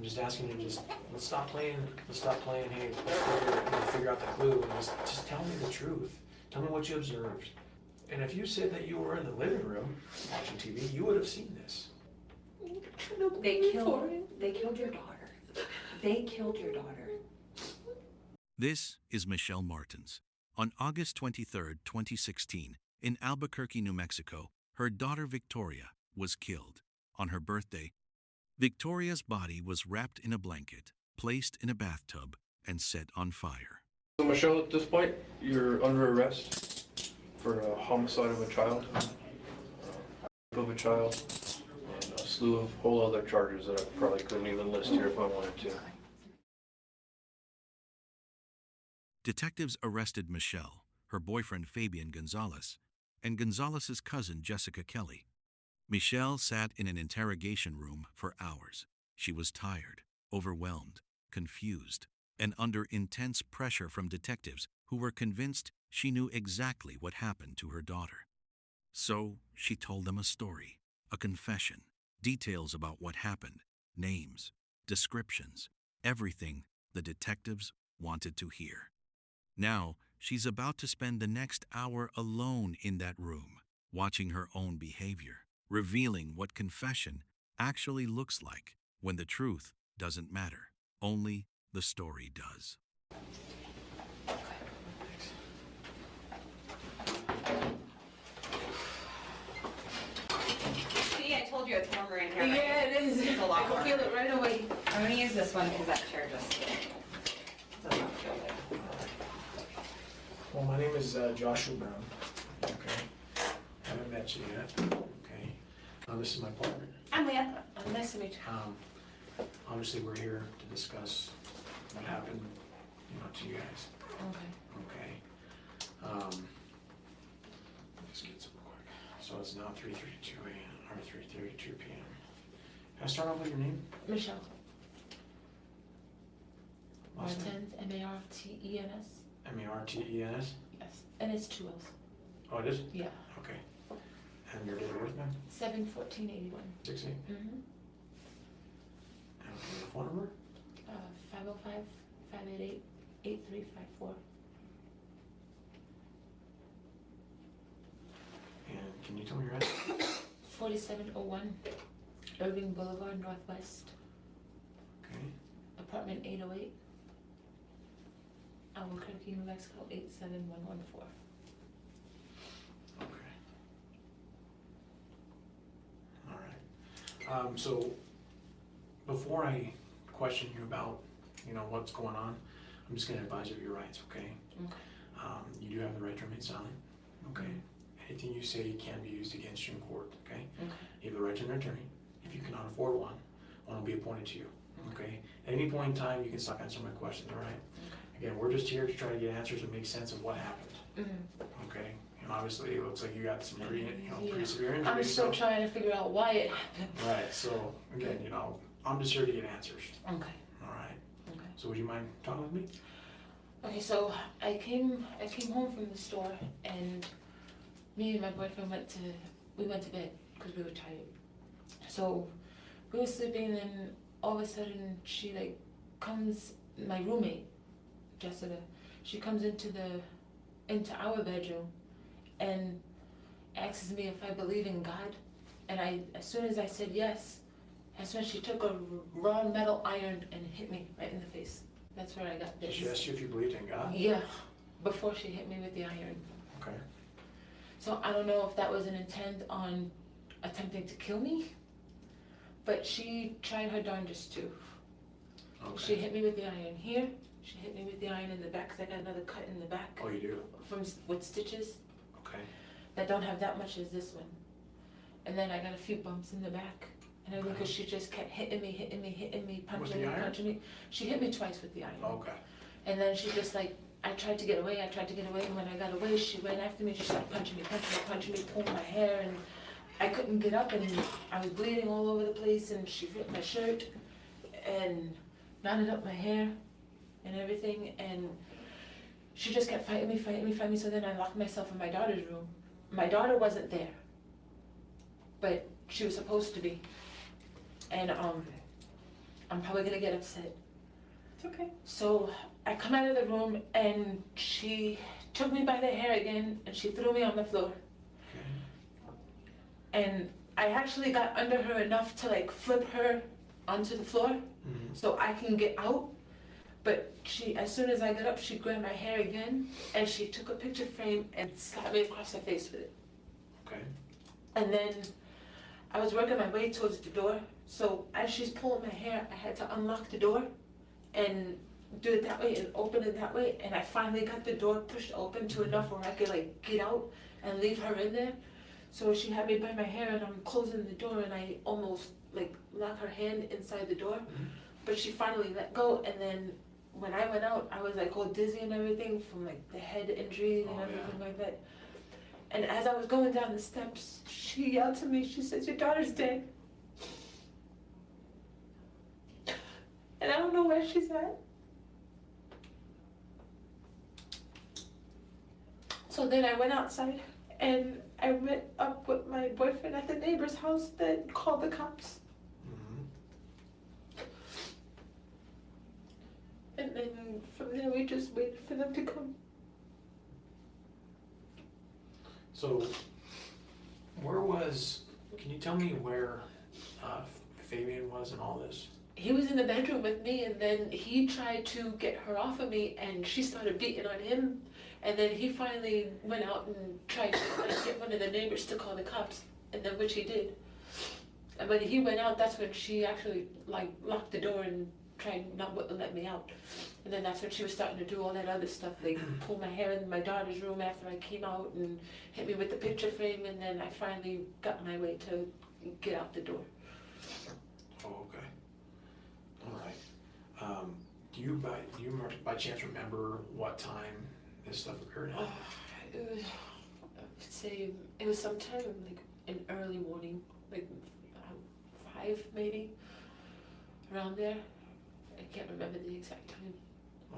I'm just asking you, let's stop playing, hey, let's figure out the clue, and just tell me the truth. Tell me what you observed. And if you said that you were in the living room watching TV, you would have seen this. They killed your daughter. They killed your daughter. This is Michelle Martens. On August 23, 2016, in Albuquerque, New Mexico, her daughter Victoria was killed. On her birthday, Victoria's body was wrapped in a blanket, placed in a bathtub, and set on fire. So Michelle, at this point, you're under arrest for a homicide of a child, rape of a child, and a slew of whole other charges that I probably couldn't even list here if I wanted to. Detectives arrested Michelle, her boyfriend Fabian Gonzalez, and Gonzalez's cousin Jessica Kelly. Michelle sat in an interrogation room for hours. She was tired, overwhelmed, confused, and under intense pressure from detectives who were convinced she knew exactly what happened to her daughter. So she told them a story, a confession, details about what happened, names, descriptions, everything the detectives wanted to hear. Now she's about to spend the next hour alone in that room, watching her own behavior, revealing what confession actually looks like when the truth doesn't matter, only the story does. See, I told you it's warmer in here. Yeah, it is. It's a lot I warmer. can feel it right away. I'm gonna use this one because that chair just does not feel good. Well, my name is Joshua Brown, okay? Haven't met you yet, okay? This is my partner. I'm Leah. Nice to meet you. Obviously, we're here to discuss what happened, to you guys, Okay. okay? Let's get some quick. So it's now 3:32 a.m., or 3:32 p.m. Can I start off with your name? Michelle. Last name? Martens, M-A-R-T-E-N-S. M-A-R-T-E-N-S? Yes. And it's 2 L's. Oh, it is? Yeah. Okay. And your date of birth, ma'am? 7/14/81. 6'8"? Mm-hmm. And your phone number? 505-588-8354. And can you tell me your address? 4701 Irving Boulevard, Northwest. Okay. Apartment 808. Albuquerque, New Mexico, 87114. Okay. All right. So before I question you about, what's going on, I'm just gonna advise you of your rights, okay? Okay. You do have the right to remain silent, okay? Anything you say can be used against you in court, okay? Okay. You have the right to an attorney. If you cannot afford one will be appointed to you, okay? At any point in time, you can stop answering my questions, all right? Again, we're just here to try to get answers and make sense of what happened, Mm-hmm. okay? And obviously, it looks like you got some pretty, Yeah. pretty severe injuries. I'm still so- trying to figure out why it happened. Right, so, again, I'm just here to get answers, Okay. all right? Okay. So would you mind talking with me? Okay, so I came home from the store, and me and my boyfriend went to bed because we were tired. So we were sleeping, and then all of a sudden she comes, my roommate, Jessica, she comes into our bedroom and asks me if I believe in God. And as soon as I said yes, that's when she took a raw metal iron and hit me right in the face. That's where I got this. She asked you if you believed in God? Yeah, before she hit me with the iron. Okay. So I don't know if that was an intent on attempting to kill me, but she tried her darndest to. She Okay. hit me with the iron here. She hit me with the iron in the back, because I got another cut in the back Oh, you do? with stitches Okay. that don't have that much as this one. And then I got a few bumps in the back. And everything, because she just kept hitting me, punching the me, iron? punching me. She hit me twice with the iron. Okay. And then she just I tried to get away, and when I got away, she ran after me, she started punching me, pulling my hair, and I couldn't get up, and I was bleeding all over the place, and she ripped my shirt, and knotted up my hair, and everything, and she just kept fighting me, so then I locked myself in my daughter's room. My daughter wasn't there, but she was supposed to be, and I'm probably gonna get upset. It's okay. So I come out of the room and she took me by the hair again and she threw me on the floor. And I actually got under her enough to like flip her onto the floor so I can get out. But she, as soon as I got up, she grabbed my hair again and she took a picture frame and slapped me across the face with it. Okay. And then I was working my way towards the door. So as she's pulling my hair, I had to unlock the door and do it that way and open it that way. And I finally got the door pushed open to enough where I could like get out and leave her in there. So she had me by my hair and I'm closing the door and I almost like lock her hand inside the door. But she finally let go, and then when I went out, I was like all dizzy and everything from like the head injury and everything like that. And as I was going down the steps, she yelled to me, she says, "Your daughter's dead." And I don't know where she's at. So then I went outside and I met up with my boyfriend at the neighbor's house that called the cops. And then from there we just waited for them to come. So, can you tell me where Fabian was in all this? He was in the bedroom with me and then he tried to get her off of me and she started beating on him. And then he finally went out and tried to like, get one of the neighbors to call the cops, and then which he did. And when he went out, that's when she actually like locked the door and tried not to let me out. And then that's when she was starting to do all that other stuff, like pull my hair in my daughter's room after I came out and hit me with the picture frame, and then I finally got my way to get out the door. Oh, okay. All right. Do you by chance remember what time this stuff occurred at? It was, I would say it was sometime like in early morning, like 5 maybe, around there. I can't remember the exact time.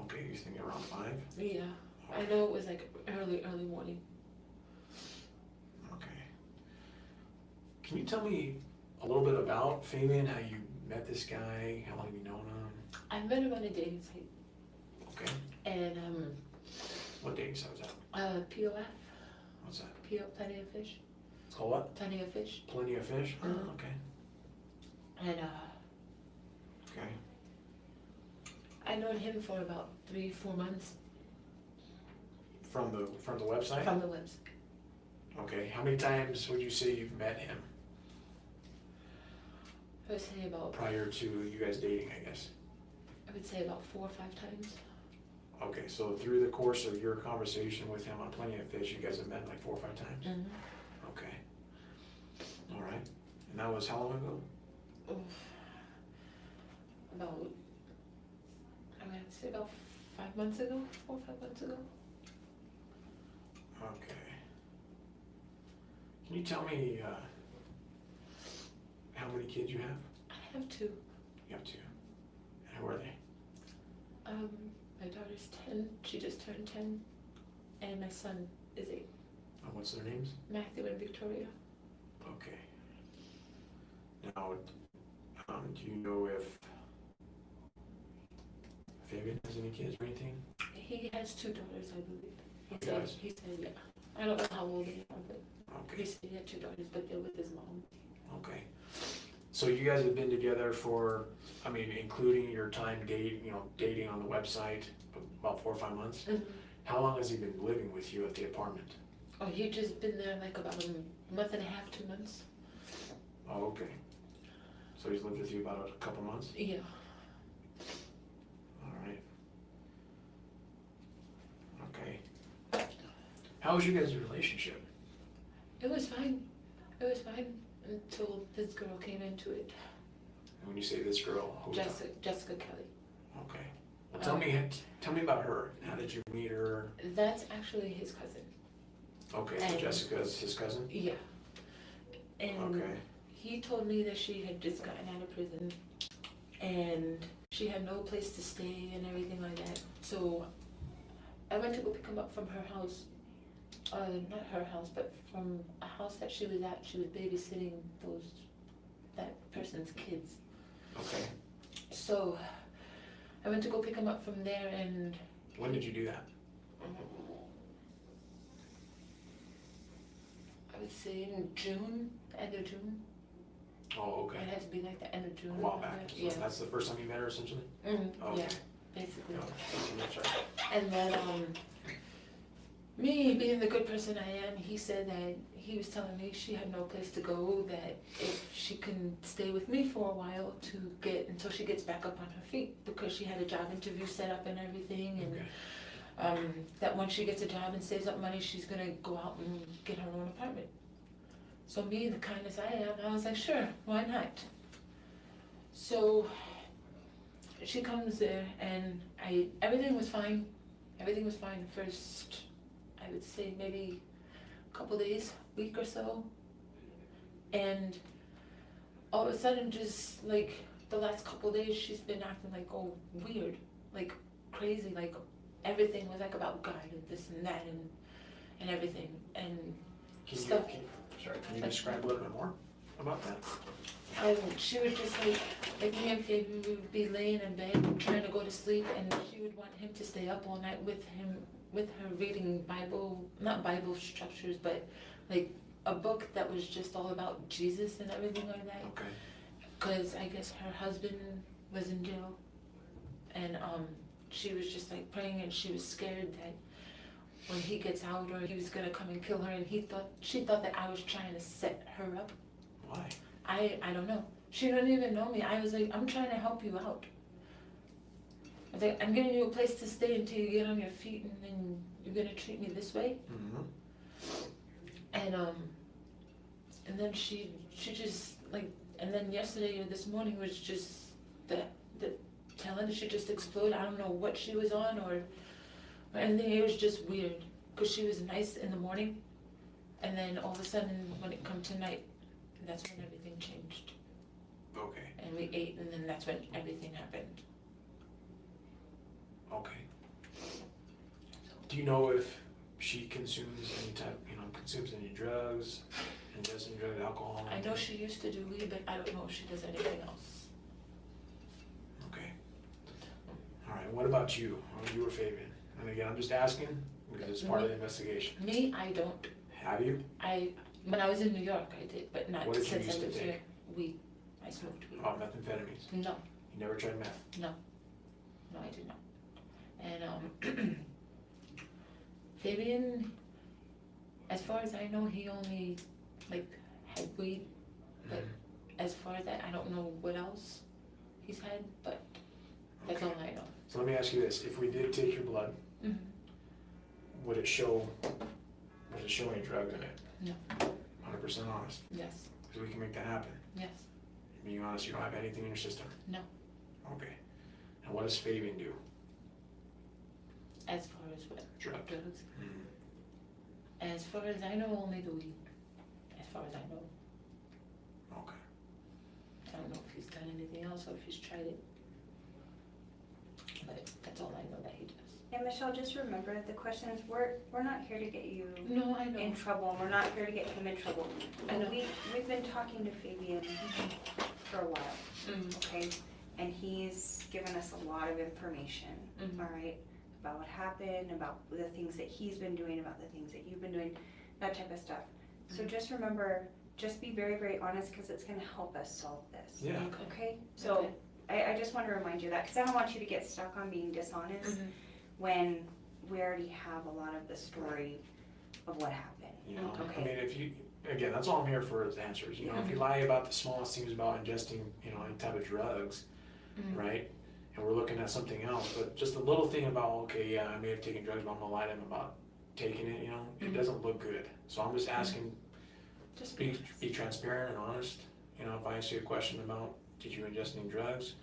Okay, you think around 5? Yeah, I know it was like early morning. Okay. Can you tell me a little bit about Fabian, how you met this guy, how long have you known him? I met him on a dating site. Okay. And What dating site was that? POF, What's that? Plenty of fish. It's called what? Plenty of fish. Plenty of Fish? Oh, okay. And Okay. I known him for about 3-4 months From the website? from the website. Okay. How many times would you say you've met him I would say about prior to you guys dating, I guess? 4 or 5 times. Okay, so through the course of your conversation with him on Plenty of Fish, you guys have met like 4 or 5 times? Mm-hmm. Okay. All right. And that was how long ago? About, I would say about 5 months ago, 4 or 5 months ago. Okay. Can you tell me how many kids you have? I have 2. You have 2. And who are they? My daughter's 10, she just turned 10, and my son is 8. What's their names? Matthew and Victoria. Okay. Now, do you know if Fabian has any kids or anything? He has 2 daughters, I believe. He does? He said, yeah. I don't know how old they are, but he Okay. said he had 2 daughters, but they're with his mom. Okay. So you guys have been together for, I mean, including your time dating on the website, about 4 or 5 months? Mm-hmm. How long has he been living with you at the apartment? Oh, he just been there like about a month and a half, 2 months. Oh, okay. So he's lived with you about a couple months? Yeah. All right. Okay. How was you guys' relationship? It was fine. It was fine until this girl came into it. And when you say this girl, who's that? Jessica Kelly. Okay. Well, tell me about her. How did you meet her? That's actually his cousin. Okay, so And- Jessica's his cousin? Yeah. And Okay. he told me that she had just gotten out of prison and she had no place to stay and everything like that. So I went to go pick him up from her house. Not her house, but from a house that she was at. She was babysitting that person's kids. Okay. So I went to go pick him up from there, and When did you do that? I would say in June, end of June. Oh, okay. It had to be like the end of June. A while back. So Yeah. that's the first time you met her, essentially? Yeah, Okay. basically. Yeah. Sorry. And then, me being the good person I am, he said that he was telling me she had no place to go, that if she can stay with me for a while until she gets back up on her feet, because she had a job interview set up and everything, and Okay. that once she gets a job and saves up money, she's gonna go out and get her own apartment. So me, the kindness I am, I was like, sure, why not? So she comes there, and everything was fine. Everything was fine the first, I would say maybe a couple days, week or so. And all of a sudden, just like the last couple days, she's been acting like, oh, weird, like crazy, like everything was like about God and this and that and everything. And Can you, stuff. can you describe a little bit more about that? And she would just like me and Fabian, we would be laying in bed trying to go to sleep, and she would want him to stay up all night with her reading Bible, not Bible structures, but like a book that was just all about Jesus and everything like that. Okay. Cause I guess her husband was in jail, and she was just like praying, and she was scared that when he gets out, or he was gonna come and kill her, and she thought that I was trying to set her up. Why? I don't know. She didn't even know me. I was like, I'm trying to help you out. I was like, I'm giving you a place to stay until you get on your feet, and then you're gonna treat me this way. Mm-hmm. And then she just like, and then yesterday or this morning was just the telling that she just exploded. I don't know what she was on or anything. It was just weird, because she was nice in the morning, and then all of a sudden when it come to night, that's when everything changed. Okay. And we ate, and then that's when everything happened. Okay. Do you know if she consumes any drugs, ingests any drug, alcohol? I know she used to do weed, but I don't know if she does anything else. Okay. All right, what about you? You or Fabian? And again, I'm just asking because it's part of the investigation. Me, I don't. Have you? When I was in New York, I did, but not What did you since used I to was take? here. Weed. I smoked weed. Oh, methamphetamines. No, You never tried meth? no, I did not. And Fabian, as far as I know, he only like had weed, but as far as that, I don't know what else he's had, but that's Okay. all I know. So let me ask you this: if we did take your blood, Mhm. would it show any drugs in it? No. 100% honest, Yes, because we can make that happen. yes, Being honest, you don't have anything in your system. no. Okay. And what does Fabian do? As far as what? Drugs. Drugs. Mm. As far as I know, only the weed. As far as I know. Okay. I don't know if he's done anything else or if he's tried it. But that's all I know that he does. And Michelle, just remember, the question is, we're not here to get you No, I know. in trouble, and we're not here to get him in trouble. I know. We've been talking to Fabian for a while, Mm, okay? And he's given us a lot of information, Mhm. all right? About what happened, about the things that he's been doing, about the things that you've been doing, that type of stuff. So Mhm. just remember, just be very, very honest, because it's gonna help us solve this. Yeah. Okay. Okay? So Okay. I just want to remind you that, because I don't want you to get stuck on being dishonest Mhm. when we already have a lot of the story of what happened. You know, Okay. I mean, if you, again, that's all I'm here for is answers. You know, if you lie about the smallest things about ingesting, any type of drugs, Mhm. right? And we're looking at something else, but just a little thing about, okay, yeah, I may have taken drugs, but I'm gonna lie to him about taking it, it Mhm. doesn't look good. So I'm just asking, Just be transparent and honest. If I ask you a question about, did you ingest any drugs?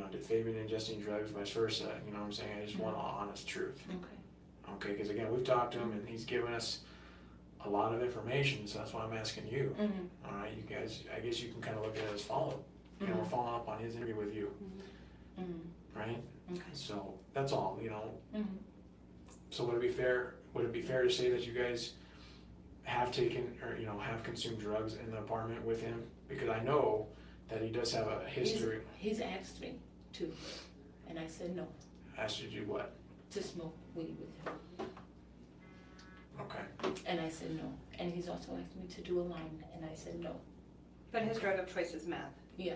Did Fabian ingest any drugs, vice versa? You know what I'm saying? I just want an honest truth. Okay. Okay, because again, we've talked to him and he's given us a lot of information, so that's why I'm asking you. Mhm. All right, you guys, I guess you can kind of look at it as follow. We're Mhm. following up on his interview with you, Mhm. right? Okay. So that's all, Mhm. So would it be fair to say that you guys have taken or, have consumed drugs in the apartment with him? Because I know that he does have a history. He's asked me. too. And I said no, Asked you to do what? to smoke weed with him. Okay. And I said no. And he's also asked me to do a line, and I said no. But his drug of choice is meth. Yeah.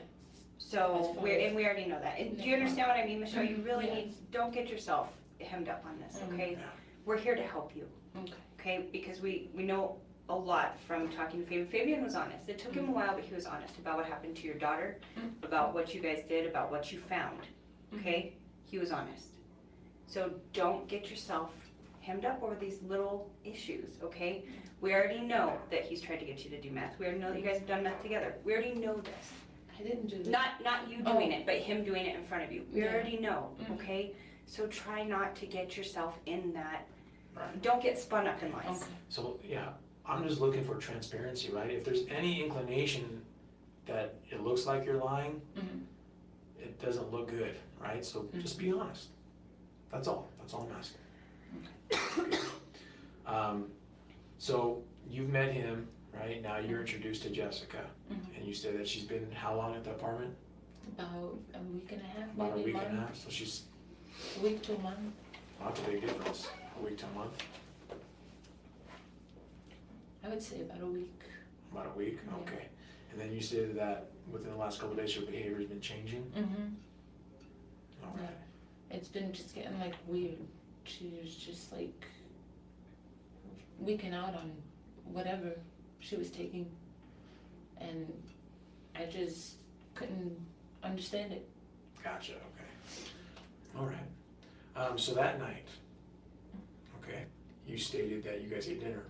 So, As far we as- already know that. And do No. you understand what I mean, Michelle? You really Yes. need, don't get yourself hemmed up on this, okay? Yeah. We're here to help you, Okay. okay? Because we know a lot from talking to Fabian. Fabian was honest. It took him a while, but he was honest about what happened to your daughter, about what you guys did, about what you found, okay? He was honest. So don't get yourself hemmed up over these little issues, okay? We already know that he's tried to get you to do meth. We already know that you guys have done meth together. We already know this. I didn't do that. Not you doing it, but him doing it in front of you. We Yeah. already know, Mhm. okay? So try not to get yourself in that. Right. Don't get spun up in lies. Okay. So, yeah, I'm just looking for transparency, right? If there's any inclination that it looks like you're lying, Mhm. it doesn't look good, right? So just be honest. That's all I'm asking. So you've met him, right? Now you're introduced to Jessica, Mhm. and you say that she's been how long at the apartment? About a week and a half, About a maybe week and a month. half, so she's, A week to a month. that's a big difference, a week to a month, I would say about a week. about a week, Yeah. okay. And then you said that within the last couple of days, your behavior's been changing? Mm-hmm. Okay. Yeah. It's been just getting like weird. She was just like weaking out on whatever she was taking. And I just couldn't understand it. Gotcha, okay. All right. So that night, okay, you stated that you guys ate dinner,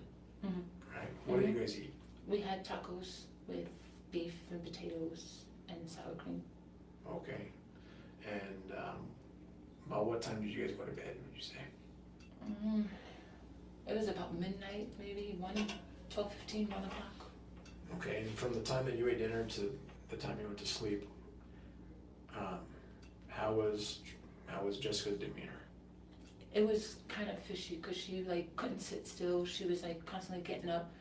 Mhm. right? What did you guys eat? We had tacos with beef and potatoes and sour cream. Okay. And about what time did you guys go to bed, would you say? It was about midnight, maybe 12:15, 1 o'clock. Okay, and from the time that you ate dinner to the time you went to sleep, how was Jessica's demeanor? It was kind of fishy because she like couldn't sit still. She was like constantly getting up,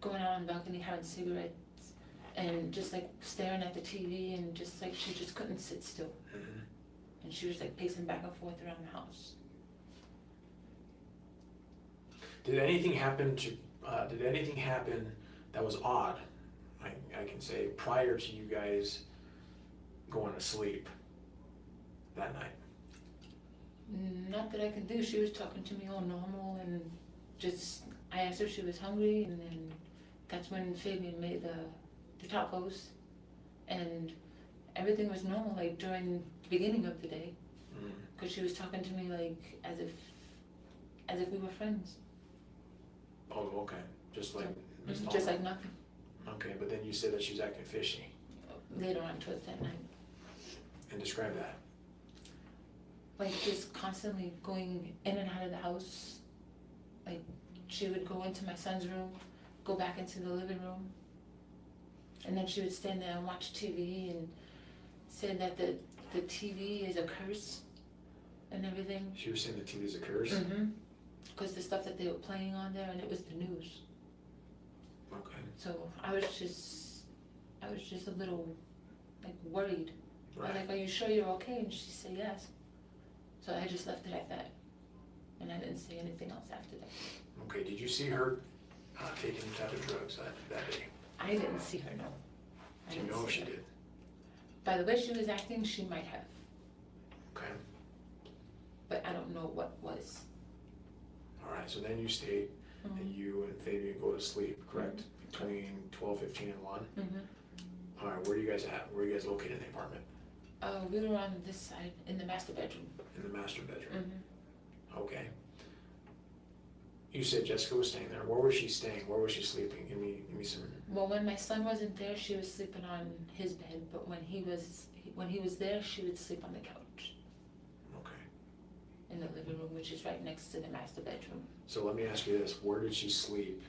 going out on the balcony, having cigarettes, and just like staring at the TV, and just like she just couldn't sit still. Mm-hmm. And she was like pacing back and forth around the house. Did anything happen that was odd, I can say, prior to you guys going to sleep that night? Not that I can think. She was talking to me all normal, and just I asked her if she was hungry, and then that's when Fabian made the tacos, and everything was normal like during the beginning of the day, because she was talking to me like as if we were friends. Oh, okay, just like, Just like nothing. okay, but then you said that she was acting fishy, Later on towards that night, and describe that. like just constantly going in and out of the house. Like she would go into my son's room, go back into the living room, and then she would stand there and watch TV and say that the TV is a curse and everything. She was saying the TV's a curse? Mm-hmm. Because the stuff that they were playing on there, and it was the news. Okay, So I was just a little like worried. I was right. like, "Are you sure you're okay?" And she said yes. So I just left it at that, and I didn't say anything else after that. Okay, did you see her taking any type of drugs that day? I didn't see her, no. I Do you didn't know if see she her. did? By the way she was acting, she might have, Okay, but I don't know what was. all right, so then you stayed, and you and Fabian go to sleep, correct? Between 12:15 and 1? Mm-hmm. All right, where are you guys at? Where are you guys located in the apartment? We were on this side, in the master bedroom. In the master bedroom? Mm-hmm. Okay. You said Jessica was staying there. Where was she staying? Where was she sleeping? Give me some. Well, when my son wasn't there, she was sleeping on his bed, but when he was there, she would sleep on the couch Okay. in the living room, which is right next to the master bedroom. So let me ask you this: where did she sleep?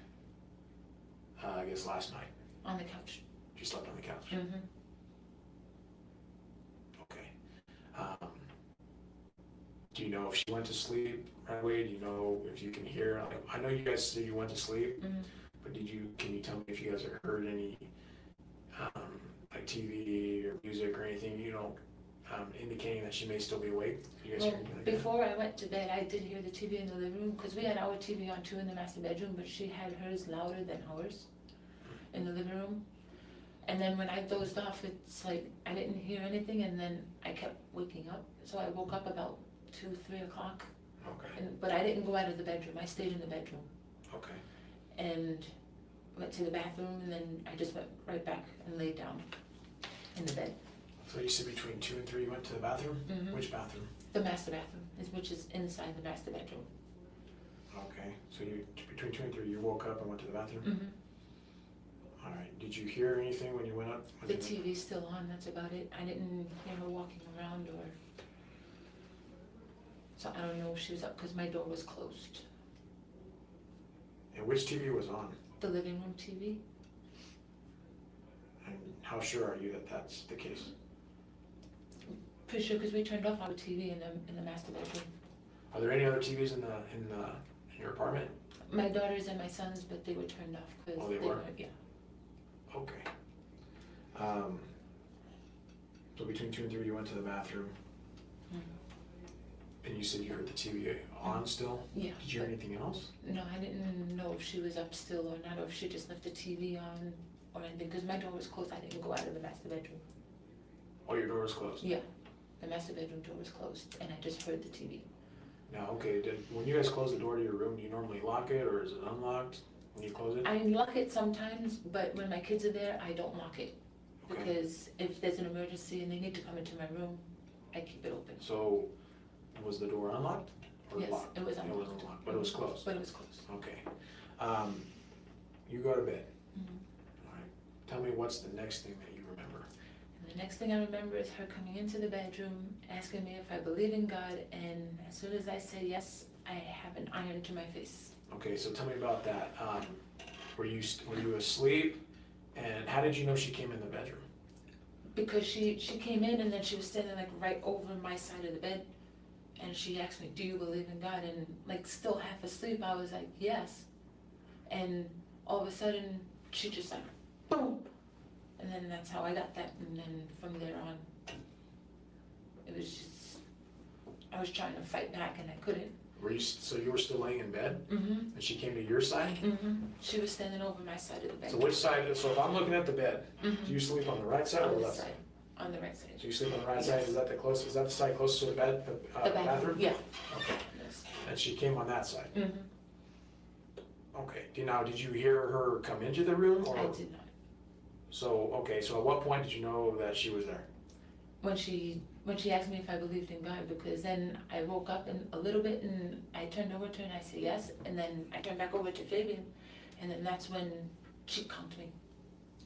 I guess last night. On the couch. She slept on the couch. Mm-hmm. Okay. Do you know if she went to sleep right away? Do you know if you can hear? Like, I know you guys said you went to sleep, Mm-hmm. but can you tell me if you guys have heard any like TV or music or anything? You know, indicating that she may still be awake? You guys Well, hear anything like that? before I went to bed, I did hear the TV in the living room, because we had our TV on too in the master bedroom, but she had hers louder than ours in the living room. And then when I dozed off, it's like I didn't hear anything, and then I kept waking up. So I woke up about 2, 3 o'clock, Okay, but I didn't go out of the bedroom. I stayed in the bedroom okay. and went to the bathroom, and then I just went right back and laid down in the bed. So you said between 2 and 3 you went to the bathroom? Mhm. Which bathroom? The master bathroom, which is inside the master bedroom. Okay, so you, between 2 and 3 you woke up and went to the bathroom? Mm-hmm. All right, did you hear anything when you went up? The TV's still on, that's about it. I didn't hear her walking around or... So I don't know if she was up, because my door was closed. And which TV was on? The living room TV? And how sure are you that that's the case? Pretty sure, because we turned off our TV in the master bedroom. Are there any other TVs in your apartment? My daughter's and my son's, but they were turned off because Oh, they were? Yeah. Okay. So between 2 and 3 you went to the bathroom, and you said you heard the TV on still? Yeah. Did you hear anything else? No, I didn't know if she was up still or not, or if she just left the TV on or anything, because my door was closed. I didn't go out of the master bedroom. Oh, your door was closed? Yeah, the master bedroom door was closed, and I just heard the TV. Now, okay, when you guys close the door to your room, do you normally lock it, or is it unlocked when you close it? I lock it sometimes, but when my kids are there, I don't lock it. Okay. Because if there's an emergency and they need to come into my room, I keep it open. So, was the door unlocked or Yes, locked? it was It unlocked. wasn't locked, but it was closed? But it was closed. Okay. You go to bed. Mhm. All right. Tell me what's the next thing that you remember? And the next thing I remember is her coming into the bedroom, asking me if I believe in God, and as soon as I said yes, I have an iron to my face. Okay, so tell me about that. Were you asleep? And how did you know she came in the bedroom? Because she came in and then she was standing like right over my side of the bed, and she asked me, do you believe in God? And like still half asleep, I was like, yes. And all of a sudden, she just like, boom! And then that's how I got that, and then from there on, it was just, I was trying to fight back and I couldn't. So you were still laying in bed, Mm-hmm. and she came to your side? Mm-hmm. She was standing over my side of the bed. So which side, so if I'm looking at the bed, Mhm. do you sleep on the right side or On the the left side? side, on the right side. So you sleep on the right side, is that the side closest to the bed, The bathroom? Yeah. Okay, Yes. and she came on that side? Mm-hmm. Okay, did you hear her come into the room, or? I did not. So, okay, so at what point did you know that she was there? When she asked me if I believed in God, because then I woke up a little bit and I turned over to her and I said yes, and then I turned back over to Fabian, and then that's when she conked me.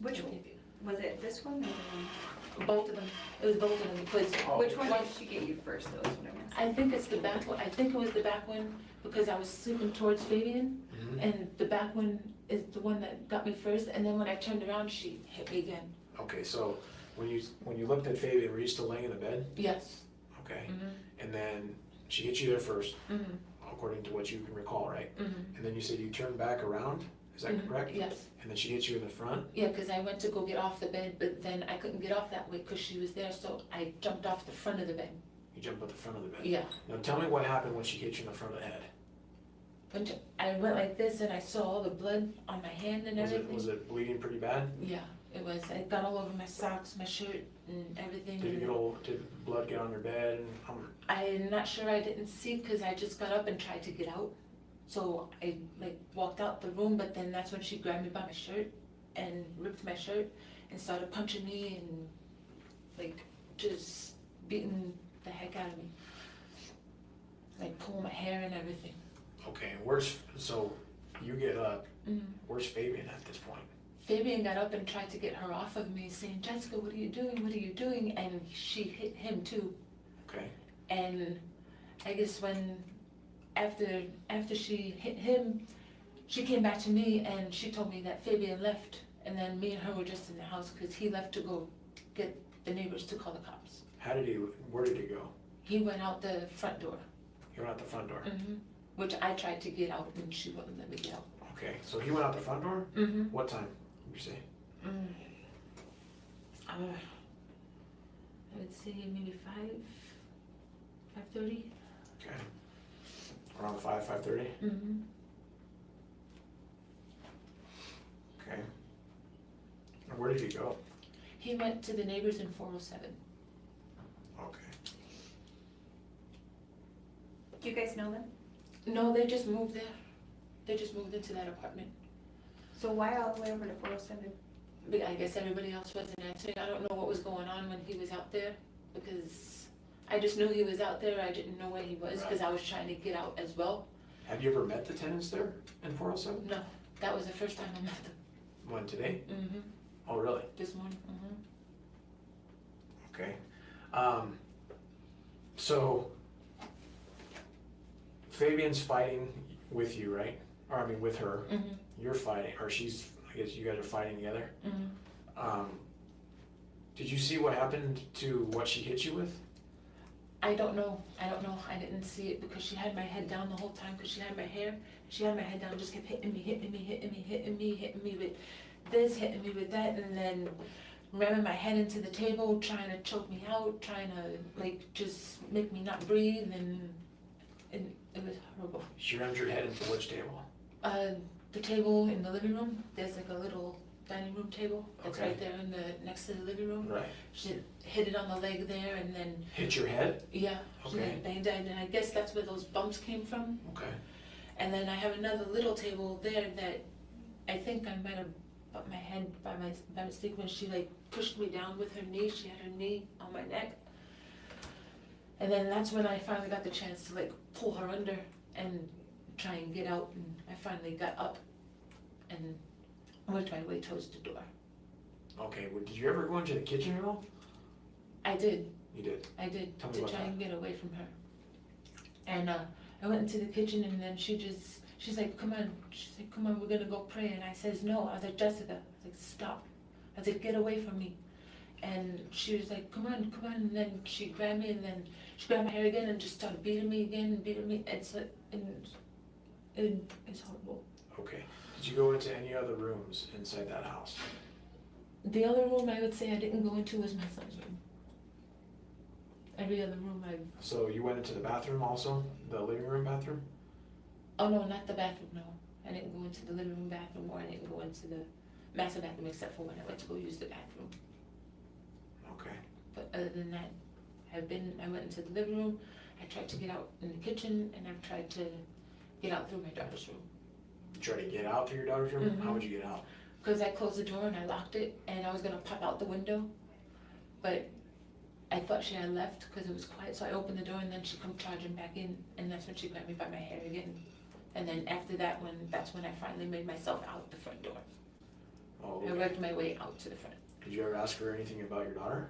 Which one? Was it this one or the one? Both of them. It was both of them because Which one did she get you first though, is what I'm asking. I think it's the back one. I think it was the back one because I was sleeping towards Fabian, and the back one is the one that got me first, and then when I turned around, she hit me again. Okay, so when you looked at Fabian, were you still laying in the bed? Yes. Okay, Mhm. and then she hit you there first, Mhm. according to what you can recall, right? Mhm. And then you said you turned back around, is that Mhm. correct? Yes. And then she hit you in the front? Yeah, because I went to go get off the bed, but then I couldn't get off that way because she was there, so I jumped off the front of the bed. You jumped at the front of the bed? Yeah. Now tell me what happened when she hit you in the front of the head. I went like this and I saw all the blood on my hand and everything. Was it bleeding pretty bad? Yeah, it was. It got all over my socks, my shirt, and everything. Did blood get on your bed? I'm not sure. I didn't see because I just got up and tried to get out. So I like walked out the room, but then that's when she grabbed me by my shirt and ripped my shirt and started punching me and like just beating the heck out of me. Like pulling my hair and everything. Okay, so you get up, Mhm. where's Fabian at this point? Fabian got up and tried to get her off of me, saying, Jessica, what are you doing? What are you doing? And she hit him too. Okay, And I guess after she hit him, she came back to me and she told me that Fabian left. And then me and her were just in the house because he left to go get the neighbors to call the cops. where did he go? He went out the front door, He went out the front door. which I tried to get out and she wouldn't let me get out. Okay, so he went out the front door? What time, did you say? I would say maybe 5:30. Okay. Around 5:30? Mm-hmm. Okay. And where did he go? He went to the neighbors in 407. Okay. Do you guys know them? No, they just moved there. They just moved into that apartment. So why all the way over to 407? But I guess everybody else wasn't answering. I don't know what was going on when he was out there, because I just knew he was out there. I didn't know where he was because I was trying to get out as well. Have you ever met the tenants there in 407? No, that was the first time I met them. When, today? Mm-hmm. Oh, really? This morning. Mm-hmm. Okay. So, Fabian's fighting with you, right? Or I mean, with her. Mm-hmm. You're fighting, or she's, I guess you guys are fighting together. Mm-hmm. Did you see what happened to what she hit you with? I don't know. I didn't see it because she had my head down the whole time because she had my hair. She had my head down, just kept hitting me with this, hitting me with that, and then ramming my head into the table, trying to choke me out, trying to like just make me not breathe, and it was horrible. She rammed your head into which table? The table in the living room, there's like a little dining room table that's Okay. right there in the next to the living room. Right. She hit it on the leg there, and then Hit your head? yeah, she Okay. like banged it, and I guess that's where those bumps came from. Okay. And then I have another little table there that I think I might have bumped my head by mistake when she like pushed me down with her knee. She had her knee on my neck. And then that's when I finally got the chance to like pull her under and try and get out, and I finally got up and worked my way towards the door. Okay, well, did you ever go into the kitchen at all? I did. You did? I did, Tell me to about try that. and get away from her. And I went into the kitchen, and then she's like, come on. She's like, come on, we're gonna go pray. And I says, no. I was like, Jessica. I was like, stop. I was like, get away from me. And she was like, come on. And then she grabbed me, and then she grabbed my hair again and just started beating me again. It's horrible. Okay. Did you go into any other rooms inside that house? The other room I would say I didn't go into was my son's room. Every other room So you went into the bathroom also? The living room bathroom? oh no, not the bathroom, no. I didn't go into the living room bathroom, or I didn't go into the master bathroom except for when I went to go use the bathroom. Okay. But other than that, I went into the living room, I tried to get out in the kitchen, and I've tried to get out through my daughter's room. You tried to get out through your daughter's room? Mhm. How would you get out? Because I closed the door and I locked it, and I was gonna pop out the window, but I thought she had left because it was quiet, so I opened the door, and then she come charging back in, and that's when she grabbed me by my hair again. And then after that, that's when I finally made myself out the front door. Oh, I okay. worked my way out to the front. Did you ever ask her anything about your daughter?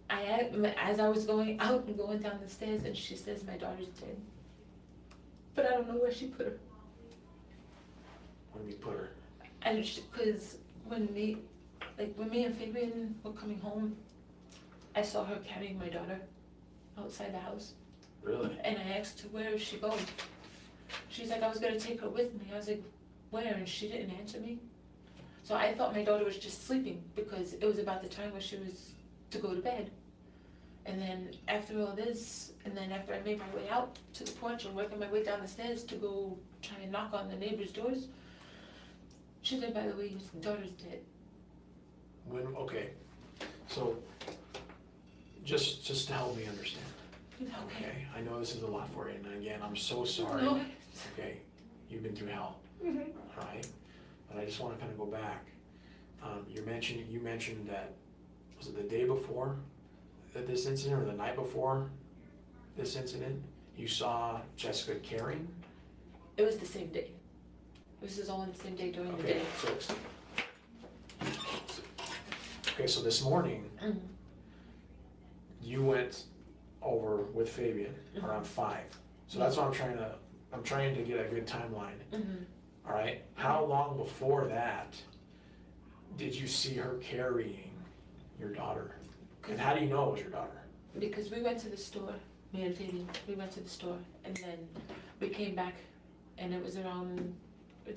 As I was going out and going down the stairs, and she says my daughter's dead, but I don't know where she put her. When do you put her? And because when me and Fabian were coming home, I saw her carrying my daughter outside the house, Really? and I asked her, where is she going? She's like, I was gonna take her with me. I was like, where? And she didn't answer me. So I thought my daughter was just sleeping because it was about the time where she was to go to bed. And then after all this, and then after I made my way out to the porch and working my way down the stairs to go try and knock on the neighbors' doors, she said, by the way, your daughter's dead. Okay. So, just to help me understand. Okay. I know this is a lot for you, and again, I'm so sorry. No. Okay. You've been through hell. All right. But I just want to kind of go back. You mentioned that, was it the day before this incident or the night before this incident, you saw Jessica carrying? It was the same day. This is all on the same day during the day. So this morning, Mhm. you went over with Fabian Mhm. around 5. So that's what I'm trying to get a good timeline. Mhm. All right. How long before that did you see her carrying your daughter? And how do you know it was your daughter? Because we went to the store, me and Fabian, we went to the store, and then we came back, and it was around, I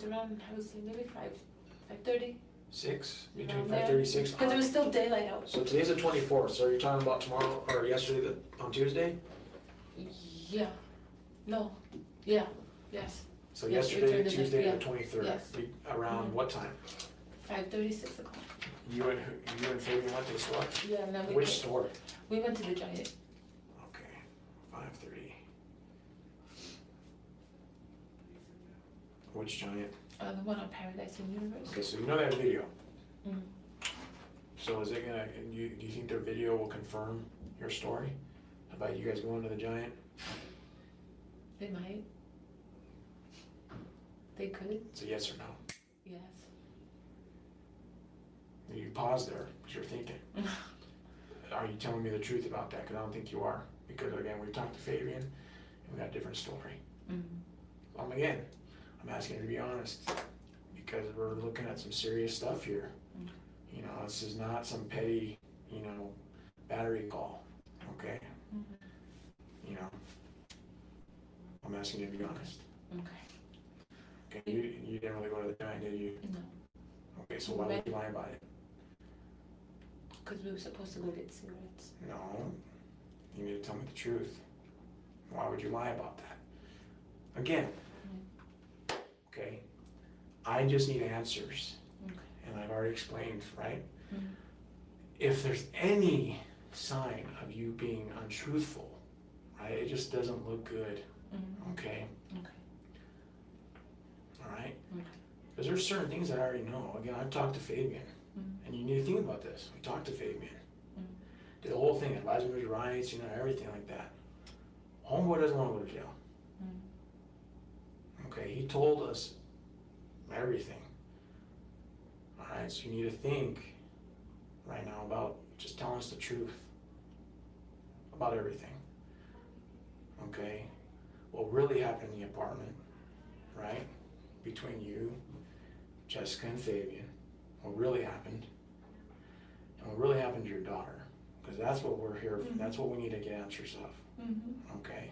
would say maybe 5:30, 6, between Around there. 5:30, 6. Because it was still daylight out. So today's the 24th, so you're talking about tomorrow, or yesterday, on Tuesday? Yeah. No. Yeah. Yes. So Yeah, yesterday, returned the- Tuesday, yeah. the 23rd. Yes. Around Mhm. what time? 5:30, 6 o'clock. You and Fabian went to the store? Yeah, and then Which store? we went to the Giant. Okay, 5:30. Which Giant? The one on Paradise and Universe. Okay, so you know that video. Mm. So is it gonna, do you think their video will confirm your story about you guys going to the Giant? They might. They could. It's a yes or no. Yes. You pause there, because you're thinking. Are you telling me the truth about that? Because I don't think you are. Because again, we talked to Fabian, and we got a different story. Again, I'm asking you to be honest, because we're looking at some serious stuff here. Mm. You know, this is not some petty, battery call, okay? Mhm. You know, I'm asking you to be honest. Okay. Okay, you didn't really go to the Giant, did you? No. Okay, so why would you lie about it? Because we were supposed to go get cigarettes. No, you need to tell me the truth. Why would you lie about that? Again, okay, I just need answers, Okay. and I've already explained, right? Mhm. If there's any sign of you being untruthful, right, it just doesn't look good, Mhm. okay? Okay. All right? Okay. Because there's certain things that I already know. Again, I've talked to Fabian, Mhm. and you need to think about this. We talked to Fabian. Mhm. Did the whole thing, advising his rights, everything like that. Homeboy doesn't want to go to jail. Mhm. Okay, he told us everything. All right, so you need to think right now about just telling us the truth about everything. Okay, what really happened in the apartment, right, between you, Jessica, and Fabian, what really happened, and what really happened to your daughter, because that's what we're here for. That's what we need to get answers of. Mhm. Okay,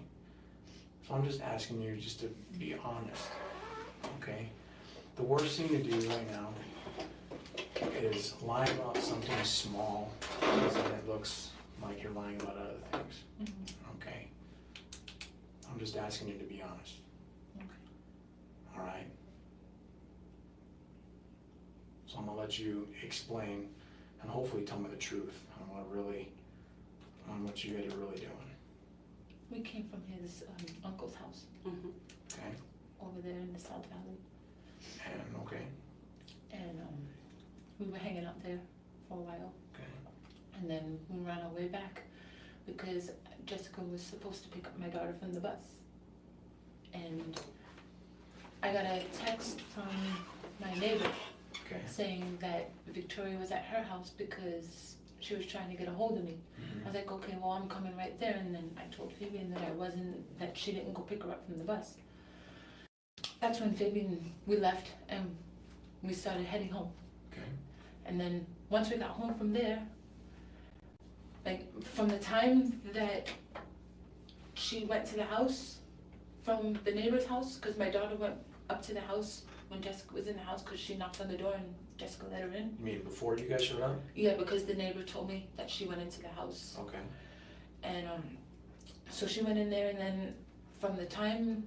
so I'm just asking you just to be honest, okay? The worst thing to do right now is lie about something small, because then it looks like you're lying about other things, Mhm. okay? I'm just asking you to be honest, Okay. all right? So I'm gonna let you explain and hopefully tell me the truth on what you guys are really doing, We came from his uncle's house Mhm. okay? over there in the South Valley, And, okay, and we were hanging out there for a while, okay, and then we ran our way back because Jessica was supposed to pick up my daughter from the bus, and I got a text from my neighbor okay. saying that Victoria was at her house because she was trying to get a hold of me. I was like, okay, well, I'm coming right there, and then I told Fabian that she didn't go pick her up from the bus. That's when we left and we started heading home. Okay. And then once we got home from there, like from the time that she went to the house, from the neighbor's house, because my daughter went up to the house when Jessica was in the house, because she knocked on the door and Jessica let her in. You mean before you guys showed up? Yeah, because the neighbor told me that she went into the house. Okay. And so she went in there, and then from the time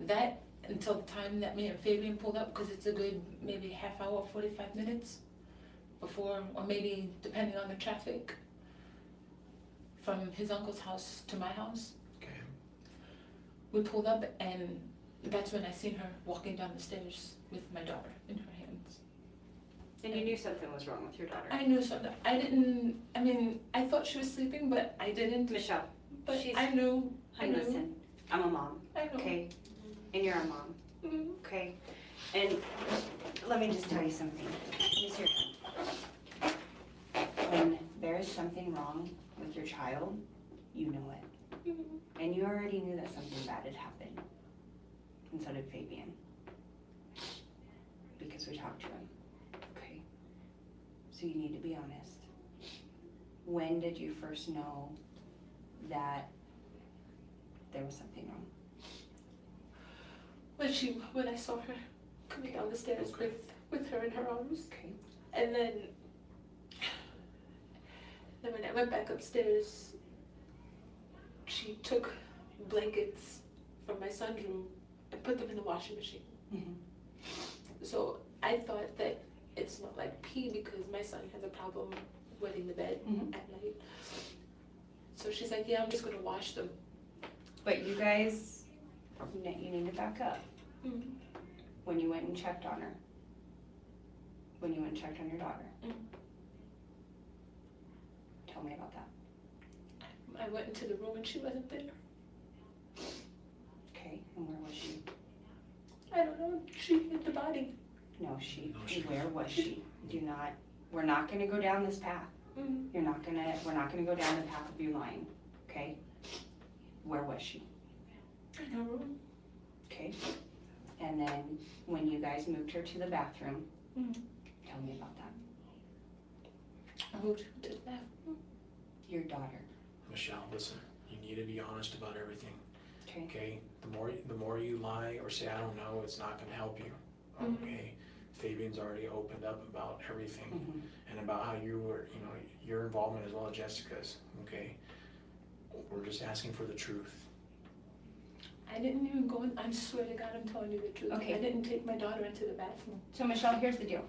that until the time that me and Fabian pulled up, because it's a good maybe half hour, 45 minutes before, or maybe depending on the traffic, from his uncle's house to my house. Okay. We pulled up, and that's when I seen her walking down the stairs with my daughter in her hands. And you knew something was wrong with your daughter. I knew something. I thought she was sleeping, but I didn't. Michelle, But she's- I knew. honey, listen, I'm a mom, I know. okay? And you're a mom, Mhm. okay? And let me just tell you something. Use your tongue. When there is something wrong with your child, you know it. Mhm. And you already knew that something bad had happened. And so did Fabian. Because we talked to him, okay? So you need to be honest. When did you first know that there was something wrong? When I saw her coming down the stairs Okay. with her in her arms. Okay. And then when I went back upstairs, she took blankets from my son's room and put them in the washing machine. Mhm. So I thought that it smelled like pee because my son has a problem wetting the bed Mhm. at night. So she's like, yeah, I'm just gonna wash them. But you guys, you need to back up. Mhm. When you went and checked on her, when you went and checked on your daughter. Mhm. Tell me about that. I went into the room and she wasn't there. Okay, and where was she? I don't know, she hid the body. No, where was she? We're not gonna go down this path. Mhm. We're not gonna go down the path of you lying, okay? Where was she? In her room. Okay? And then when you guys moved her to the bathroom, Mhm. tell me about that. I moved her to the bathroom. Your daughter, Michelle, listen, you need to be honest about everything, okay? okay? The more you lie or say, I don't know, it's not gonna help you, okay? Fabian's already opened up about everything Mhm. and about how you were, your involvement as well as Jessica's, okay? We're just asking for the truth. I didn't even go in, I swear to God, I'm telling you the truth. Okay. I didn't take my daughter into the bathroom. So Michelle, here's the deal.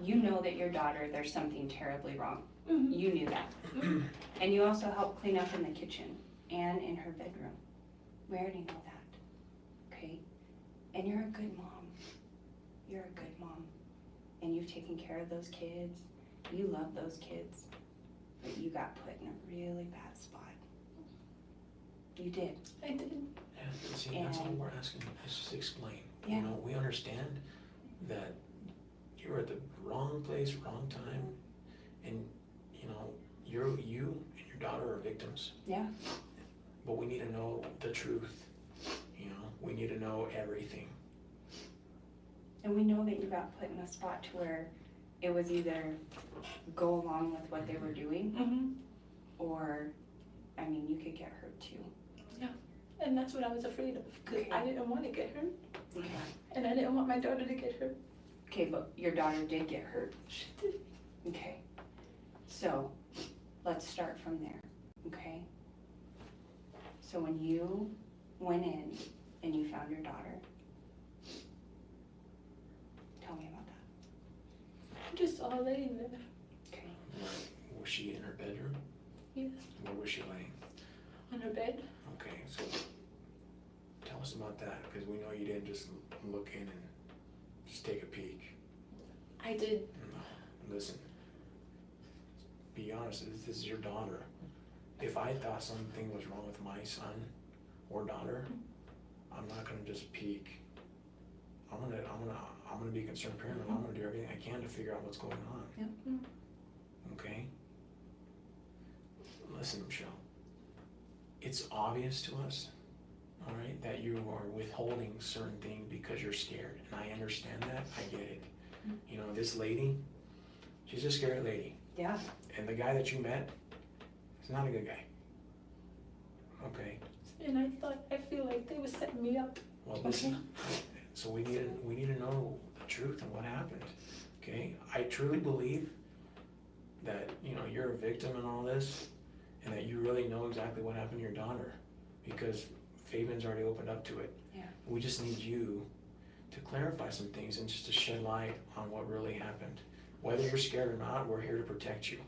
You know that your daughter, there's something terribly wrong. Mhm. You knew that. And you also helped clean up in the kitchen and in her bedroom. We already know that, okay? And you're a good mom. You're a good mom. And you've taken care of those kids. You love those kids. But you got put in a really bad spot. You did. I did. Yeah, see, that's all we're asking, is just explain. Yeah. We understand that you were at the wrong place, wrong time, and, you and your daughter are victims. Yeah. But we need to know the truth, we need to know everything. And we know that you got put in a spot to where it was either go along with what they were doing, Mm-hmm. or, you could get hurt too. And that's what I was afraid of, because I didn't want to get hurt, Okay. and I didn't want my daughter to get hurt. Okay, but your daughter did get hurt. She did. Okay. So, let's start from there, okay? So when you went in and you found your daughter, tell me about that. Just all laying there. Okay. Was she in her bedroom? Yes. Where was she laying? On her bed. Okay, so tell us about that, because we know you didn't just look in and just take a peek. I did. No, listen, be honest, this is your daughter. If I thought something was wrong with my son or daughter, I'm not gonna just peek. I'm gonna be a concerned parent, and I'm gonna do everything I can to figure out what's going on. Yep. Okay? Listen, Michelle, it's obvious to us, all right, that you are withholding certain things because you're scared, and I understand that, I get it. This lady, she's a scary lady, Yeah. and the guy that you met is not a good guy. Okay, And I feel like they were setting me up. well, listen, so we need to know the truth and what happened, okay? I truly believe that, you're a victim in all this, and that you really know exactly what happened to your daughter, because Fabian's already opened up to it. Yeah. We just need you to clarify some things and just to shed light on what really happened. Whether you're scared or not, we're here to protect you.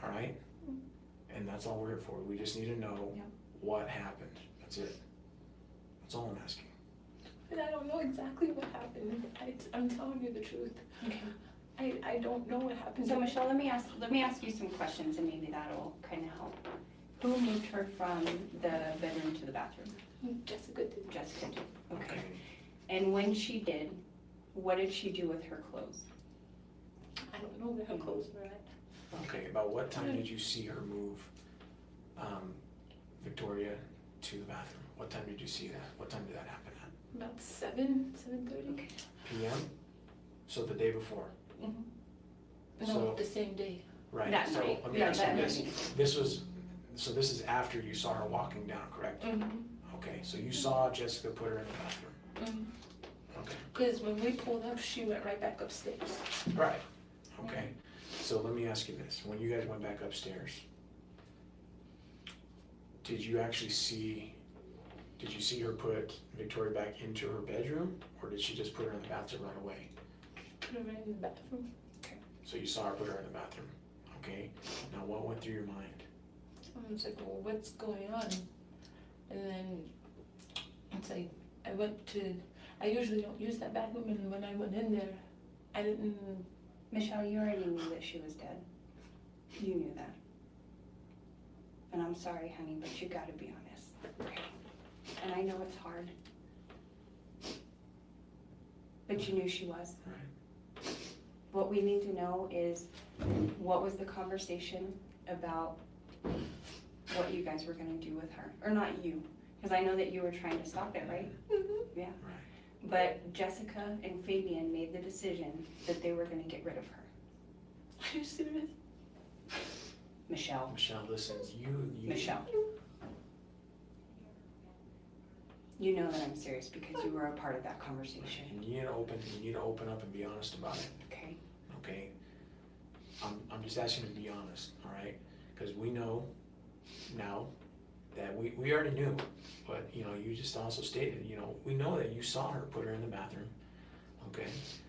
All right? And that's all we're here for. We just need to know what happened. That's it. That's all I'm asking. And I don't know exactly what happened. I'm telling you the truth. Okay. I don't know what happened. So Michelle, let me ask you some questions, and maybe that'll kind of help. Who moved her from the bedroom to the bathroom? Jessica did. Jessica did. Okay. And when she did, what did she do with her clothes? I don't know where her clothes were at. Okay, about what time did you see her move Victoria to the bathroom? What time did you see that? What time did that happen at? About 7:30. PM? So the day before? Mm-hmm. So- No, the same day. Right, That so night. let me Yeah, ask you that this. night. This is after you saw her walking down, correct? Mm-hmm. Okay, so you saw Jessica put her in the bathroom. Mm-hmm. Okay. Because when we pulled up, she went right back upstairs. Right, okay? So let me ask you this, when you guys went back upstairs, did you see her put Victoria back into her bedroom, or did she just put her in the bathtub right away? Put her right in the bathroom. So you saw her put her in the bathroom, okay? Now what went through your mind? I was like, well, what's going on? And then it's like, I usually don't use that bathroom, and when I went in there, I didn't, Michelle, you already knew that she was dead. You knew that. And I'm sorry, honey, but you gotta be honest, okay? And I know it's hard. But you knew she was. Right. What we need to know is, what was the conversation about what you guys were gonna do with her? Or not you, because I know that you were trying to stop it, right? Yeah. Right. But Jessica and Fabian made the decision that they were gonna get rid of her. are you serious? Michelle. Michelle, listen, you. Michelle. You know that I'm serious because you were a part of that conversation, You need to open up and be honest about it, okay? okay? I'm just asking you to be honest, all right? Because we know now that we already knew, but, you know, you just also stated, you know, we know that you saw her put her in the bathroom, okay?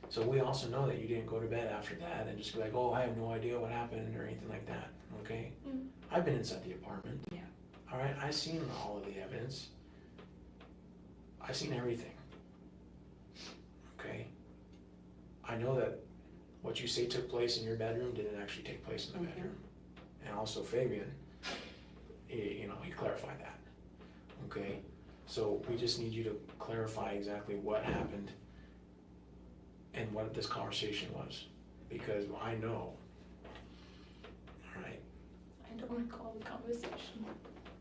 So we also know that you didn't go to bed after that and just be like, oh, I have no idea what happened or anything like that, okay? Mm. I've been inside the apartment. Yeah. All right, I've seen all of the evidence. I've seen everything, okay? I know that what you say took place in your bedroom didn't actually take place in the Mhm. bedroom. And also Fabian, he clarified that, okay? So we just need you to clarify exactly what happened and what this conversation was, because I know, all right? I don't recall the conversation.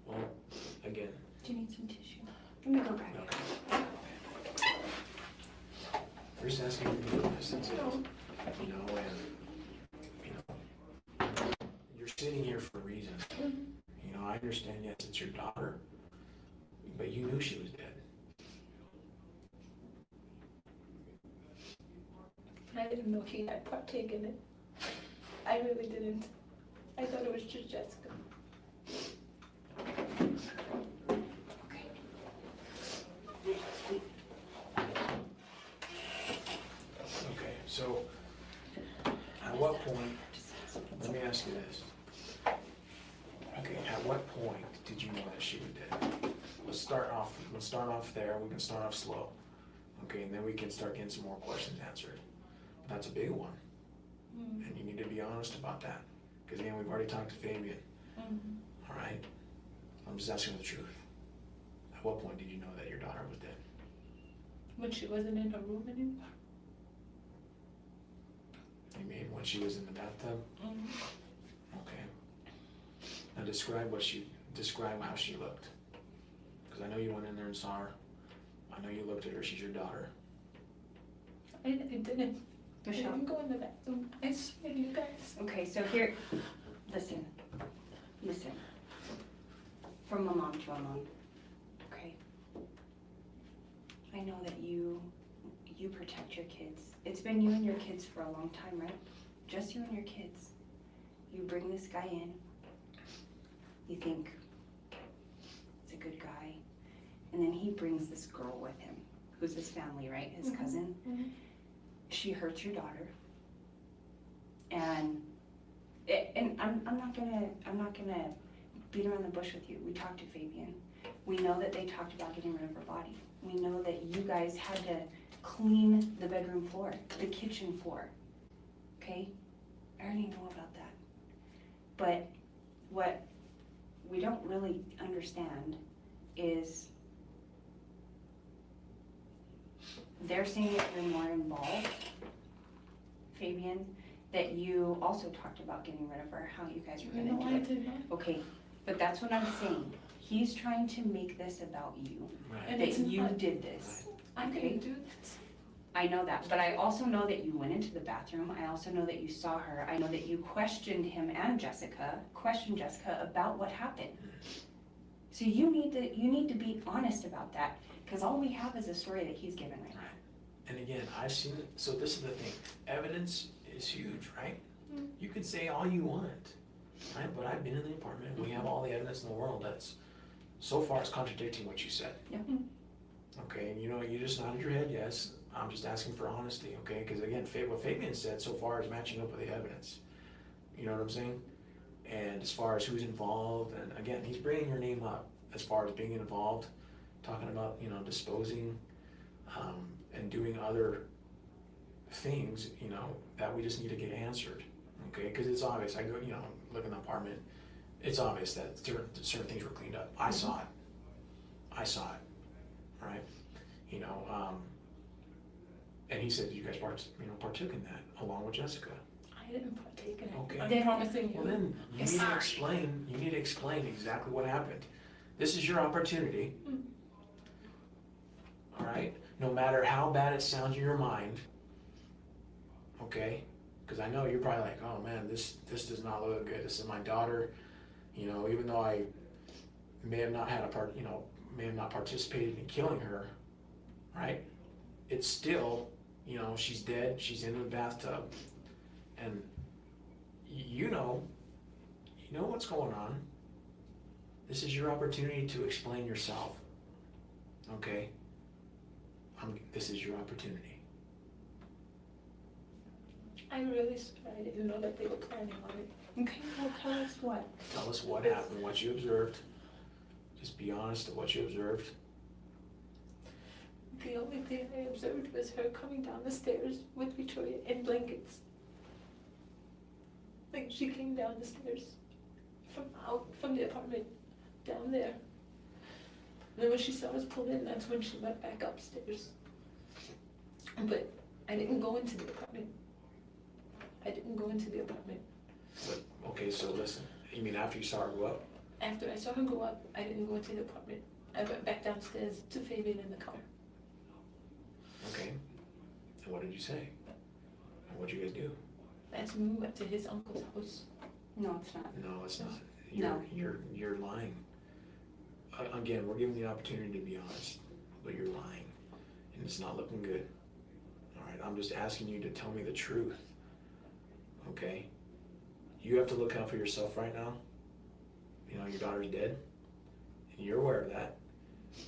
Well, again, Do you need some tissue? Let me go grab it. okay. We're just asking you to be honest, that's it. You know, and, you know, you're sitting here for a reason. You know, I understand, yes, it's your daughter, but you knew she was dead. I didn't know he had partaken in it. I really didn't. I thought it was just Jessica. Okay, so, at what point, let me ask you this. Okay, at what point did you know that she was dead? Let's start off there, we can start off slow. Okay, and then we can start getting some more questions answered. But that's a big one, and you need to be honest about that. Because again, we've already talked to Fabian, all right? I'm just asking the truth. At what point did you know that your daughter was dead? When she wasn't in her room anymore. You mean when she was in the bathtub? Okay. Now describe how she looked. Because I know you went in there and saw her. I know you looked at her, she's your daughter. I didn't. I Michelle. didn't go in the bathroom. I swear to you guys. Okay, so here, listen. From a mom to a mom, okay? I know that you protect your kids. It's been you and your kids for a long time, right? Just you and your kids. You bring this guy in, you think it's a good guy, and then he brings this girl with him, who's his family, right? His cousin. She hurts your daughter, and I'm not gonna beat around the bush with you. We talked to Fabian. We know that they talked about getting rid of her body. We know that you guys had to clean the bedroom floor, the kitchen floor, okay? I already know about that. But what we don't really understand is they're saying that you're more involved, Fabian, that you also talked about getting rid of her, how you guys were gonna No, do I it. did not. Okay, but that's what I'm saying. He's trying to make this about you, Right. And that it's you not. did this. I Okay. didn't do this. I know that, but I also know that you went into the bathroom. I also know that you saw her. I know that you questioned him and Jessica about what happened. So you need to be honest about that, because all we have is a story that he's given right now. Right. And again, I've seen it, so this is the thing, evidence is huge, right? You can say all you want, right? But I've been in the apartment. We have all the evidence in the world that's so far it's contradicting what you said. Yeah. Okay, and you just nodded your head, yes. I'm just asking for honesty, okay? Because again, what Fabian said so far is matching up with the evidence. You know what I'm saying? And as far as who's involved, and again, he's bringing your name up as far as being involved, talking about, disposing, and doing other things, that we just need to get answered, okay? Because it's obvious, I go, look in the apartment, it's obvious that certain things were cleaned up. I saw it, right? And he said you guys partook in that along with Jessica. I didn't partake in it. Okay. I'm promising you. Well then, you need to explain exactly what happened. This is your opportunity. All right? No matter how bad it sounds in your mind, okay? Because I know you're probably like, oh man, this does not look good. This is my daughter. Even though I may have not had may have not participated in killing her, right? It's still, she's dead. She's in the bathtub, and you know what's going on. This is your opportunity to explain yourself. Okay? This is your opportunity. I'm really sorry. I didn't know that they were planning on it. Okay, well, tell us what. Tell us what happened, what you observed. Just be honest of what you observed. The only thing I observed was her coming down the stairs with Victoria in blankets. Like she came down the stairs from the apartment down there. And then when she saw us pull in, that's when she went back upstairs. But I didn't go into the apartment. But, okay, so listen. You mean after you saw her go up? After I saw her go up, I didn't go into the apartment. I went back downstairs to Fabian in the car. Okay. And what did you say? And what'd you guys do? That's when we went to his uncle's house. No, it's not. No, it's not. No. You're lying. Again, we're giving you the opportunity to be honest, but you're lying, and it's not looking good. All right, I'm just asking you to tell me the truth. Okay? You have to look out for yourself right now. Your daughter's dead, and you're aware of that.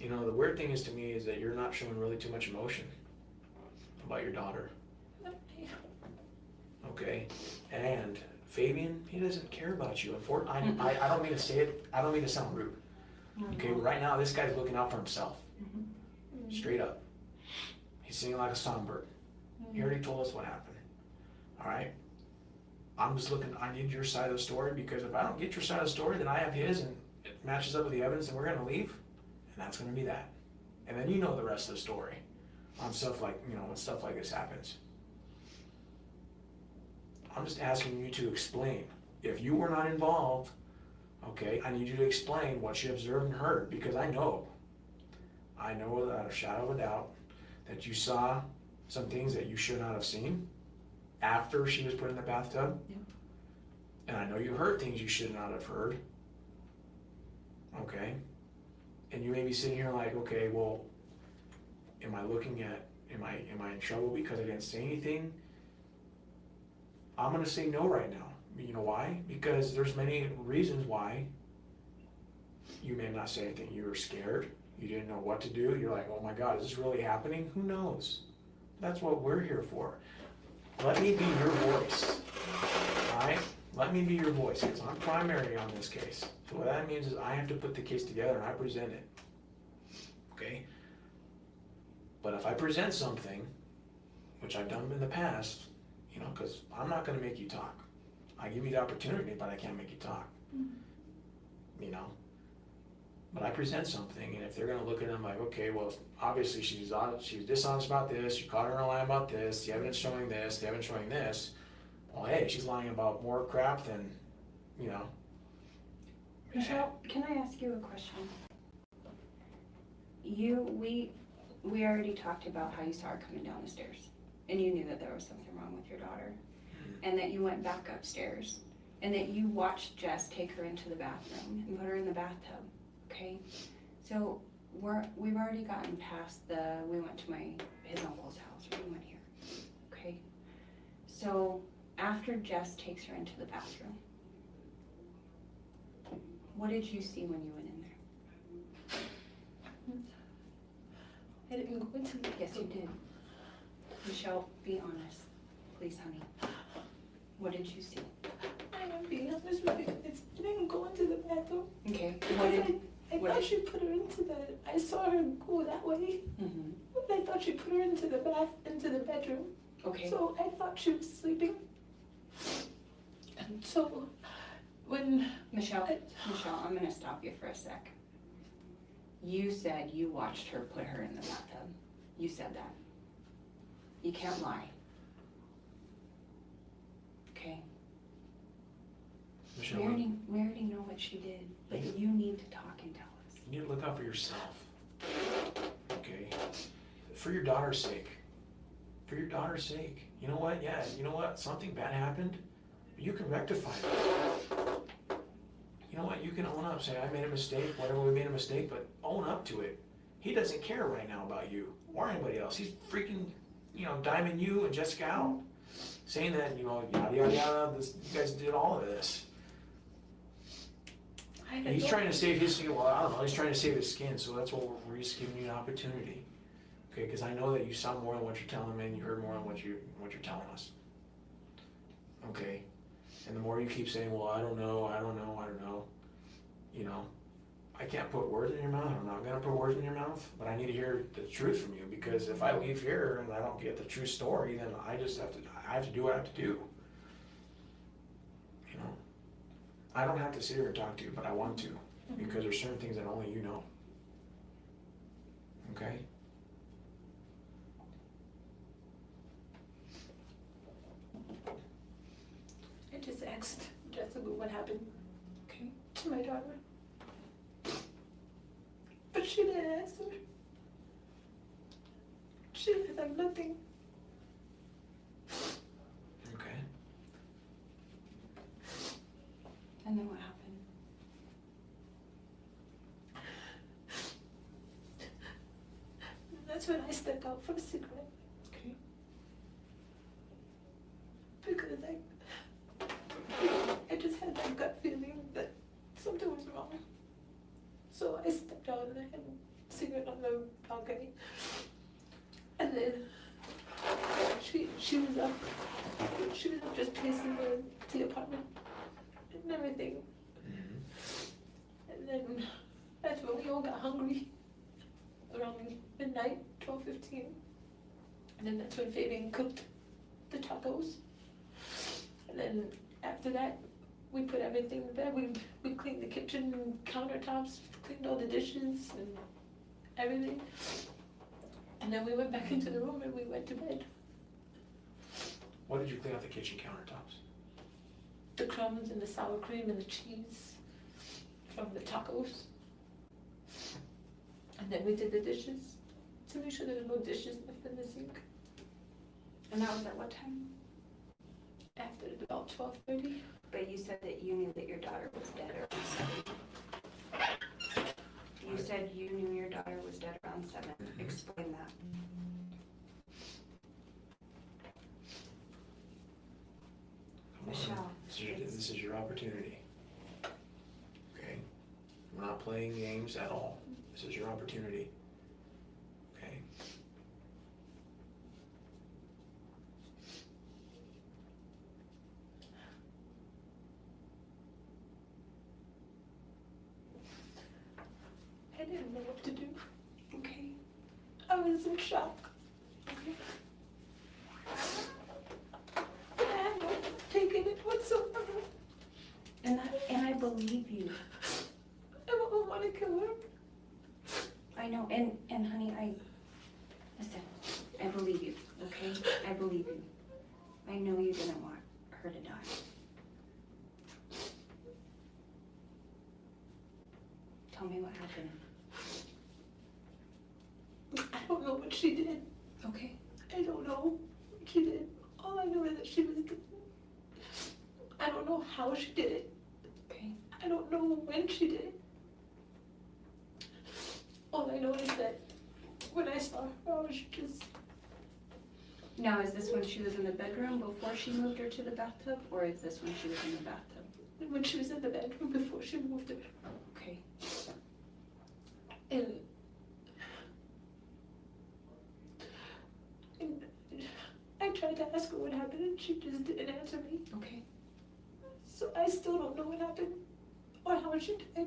The weird thing is to me is that you're not showing really too much emotion about your daughter. Okay? And Fabian, he doesn't care about you. I don't mean to say it, I don't mean to sound rude. Okay, right now this guy's looking out for himself. Straight up. He's singing like a songbird. He already told us what happened. All right? I'm just looking, I need your side of the story, because if I don't get your side of the story, then I have his and it matches up with the evidence and we're gonna leave, and that's gonna be that. And then you know the rest of the story on stuff like, when stuff like this happens. I'm just asking you to explain. If you were not involved, okay, I need you to explain what you observed and heard, because I know without a shadow of a doubt that you saw some things that you should not have seen after she was put in the bathtub. Yeah. And I know you heard things you should not have heard. Okay? And you may be sitting here like, okay, well, am I in trouble because I didn't say anything? I'm gonna say no right now. You know why? Because there's many reasons why you may not say anything. You were scared. You didn't know what to do. You're like, oh my God, is this really happening? Who knows? That's what we're here for. Let me be your voice, all right? Let me be your voice, because I'm primary on this case. So what that means is I have to put the case together and I present it, okay? But if I present something, which I've done in the past, because I'm not gonna make you talk. I give you the opportunity, but I can't make you talk, But I present something, and if they're gonna look at them like, okay, well, obviously she was dishonest about this, you caught her in a lie about this, the evidence showing this, the evidence showing this, well, hey, she's lying about more crap than, Michelle, can I ask you a question? We already talked about how you saw her coming down the stairs, and you knew that there was something wrong with your daughter, and that you went back upstairs, and that you watched Jess take her into the bathroom and put her in the bathtub. Okay, so we've already gotten past we went to his uncle's house, or we went here, okay? So After Jess takes her into the bathroom, what did you see when you went in there? I didn't go into the Yes, you did. Michelle, be honest. Please, honey. What did you see? I am being honest with you. I didn't go into the bathroom. Okay. I thought she put her into the. I saw her go that way. Mm-hmm. I thought she put her into the bedroom. Okay. So I thought she was sleeping. And so, when Michelle, I'm gonna stop you for a sec. You said you watched her put her in the bathtub. You said that. You can't lie. Okay? Michelle, We already know what she did, but you need to talk and tell us. you need to look out for yourself. Okay? For your daughter's sake. For your daughter's sake. You know what? Yeah, you know what? Something bad happened. You can rectify it. You know what? You can own up. Say, I made a mistake, whatever, we made a mistake, but own up to it. He doesn't care right now about you or anybody else. He's freaking, diming you and Jessica out. Saying that, yada, yada, yada, you guys did all of this. And he's trying to save his skin. Well, I don't know. He's trying to save his skin, so that's what we're just giving you an opportunity. Okay, because I know that you saw more than what you're telling me, and you heard more than what you're telling us. Okay, and the more you keep saying, well, I don't know, I can't put words in your mouth. I'm not gonna put words in your mouth, but I need to hear the truth from you, because if I leave here and I don't get the true story, then I have to do what I have to do. I don't have to sit here and talk to you, but I want to, because there's certain things that only you know. Okay? I just asked Jessica what happened, Okay? to my daughter. But she didn't answer. She was like nothing. Okay. And then what happened? And that's when I stepped out for a cigarette. Okay. Because I just had that gut feeling that something was wrong. So I stepped out and I had a cigarette on the balcony. And then she was up. She was up just pacing the apartment and everything. And then that's when we all got hungry around midnight, 12:15. And then that's when Fabian cooked the tacos. And then after that, we put everything in bed. We cleaned the kitchen countertops, cleaned all the dishes and everything. And then we went back into the room and we went to bed. What did you clean out the kitchen countertops? The crumbs and the sour cream and the cheese from the tacos. And then we did the dishes to make sure there were no dishes left in the sink. And that was at what time? After about 12:30. But you said that you knew that your daughter was dead around 7. You said you knew your daughter was dead around 7. Explain that. Come on. Michelle, This is your opportunity. Okay? I'm not playing games at all. This is your opportunity. Okay? I didn't know what to do. Okay. I was in shock. Okay. But I had no taking it whatsoever. And I believe you. I don't want to kill her. I know, and honey, listen, I believe you, okay? I believe you. I know you didn't want her to die. Tell me what happened. I don't know what she did. Okay. I don't know what she did. All I know is that she was dead. I don't know how she did it. Okay. I don't know when she did it. All I know is that when I saw her, I was just Now, is this when she was in the bedroom before she moved her to the bathtub, or is this when she was in the bathtub? When she was in the bedroom before she moved her. Okay. And I tried to ask her what happened and she just didn't answer me. Okay. So I still don't know what happened or how she died.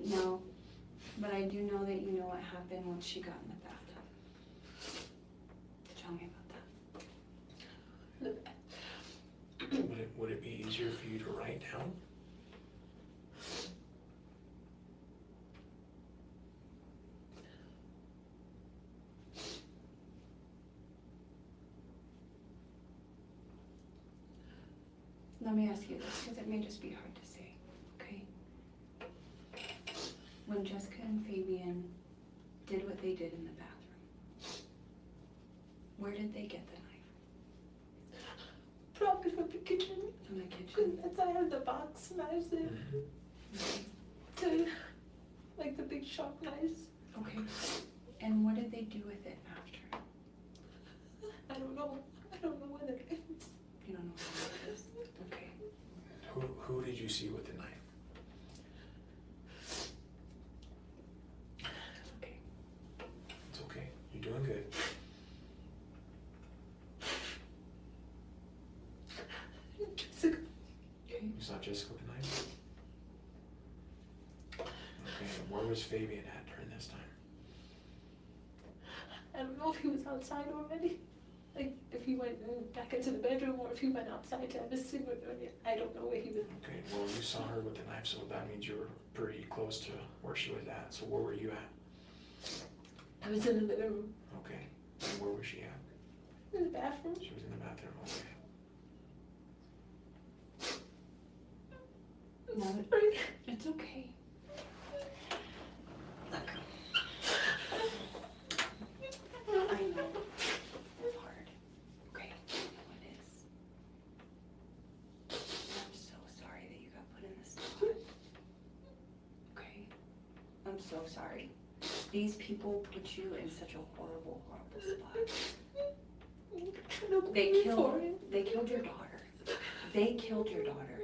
No, but I do know that you know what happened once she got in the bathtub. Tell me about that. Would it be easier for you to write down? Let me ask you this, because it may just be hard to say, okay? When Jessica and Fabian did what they did in the bathroom, where did they get the knife? Probably from the kitchen. From the kitchen? Because I have the box knives there. To, like the big sharp knives. Okay. And what did they do with it after? I don't know. I don't know whether it is. You don't know what it is? Okay. Who did you see with the knife? It's okay. It's okay. You're doing good. Jessica. Okay. You saw Jessica with the knife? Okay, and where was Fabian at during this time? I don't know if he was outside already. Like, if he went back into the bedroom or if he went outside to have a cigarette. I don't know where he was. Okay, well, you saw her with the knife, so that means you were pretty close to where she was at. So where were you at? I was in the living room. Okay, and where was she at? In the bathroom. She was in the bathroom, okay. No, Sorry. it's okay. Look. I know. It's hard. Okay, I know it is. I'm so sorry that you got put in this spot. Okay? I'm so sorry. These people put you in such a horrible, horrible spot. They killed your daughter. They killed your daughter.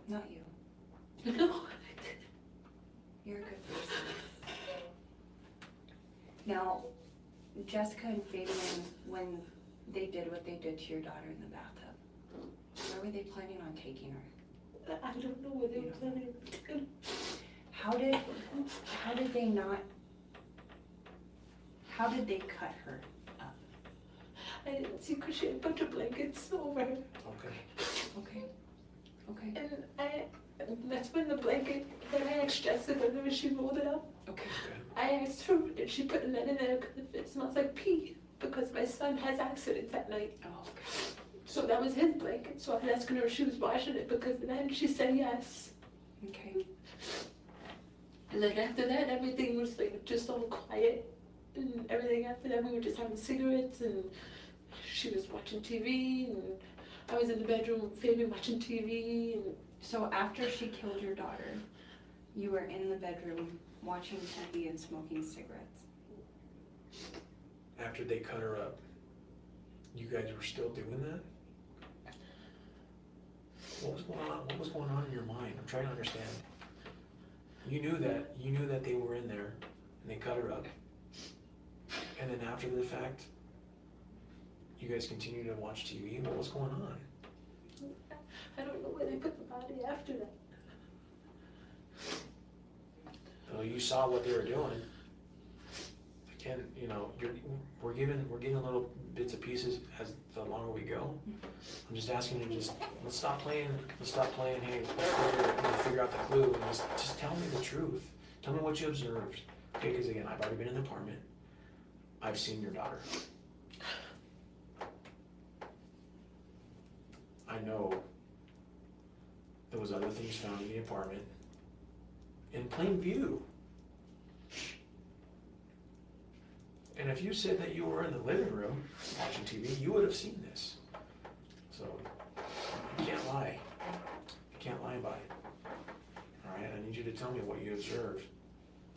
Not you. No. You're a good person. Now, Jessica and Fabian, when they did what they did to your daughter in the bathtub, where were they planning on taking her? I don't know where they were planning to. How did they cut her up? I didn't see because she had a bunch of blankets over her. Okay. Okay. Okay. And that's when the blanket, then I asked Jessica when she rolled it up. Okay. I asked her, did she put that in there because it smells like pee? Because my son has accidents at night. Oh, okay. So that was his blanket. So I was asking her if she was washing it because then she said yes. Okay. And then after that, everything was like just all quiet. And everything after that, we were just having cigarettes and she was watching TV and I was in the bedroom with Fabian watching TV. And So after she killed your daughter, you were in the bedroom watching TV and smoking cigarettes. After they cut her up, you guys were still doing that? What was going on? What was going on in your mind? I'm trying to understand. You knew that they were in there and they cut her up. And then after the fact, you guys continued to watch TV. What was going on? I don't know where they put the body after that. So you saw what they were doing. Again, you know, we're given little bits and pieces as the longer we go. I'm just asking you, let's stop playing. Hey, let's figure out the clue and just tell me the truth. Tell me what you observed. Okay, because again, I've already been in the apartment. I've seen your daughter. I know there was other things found in the apartment in plain view. And if you said that you were in the living room watching TV, you would have seen this. So you can't lie. You can't lie about it. All right, I need you to tell me what you observed.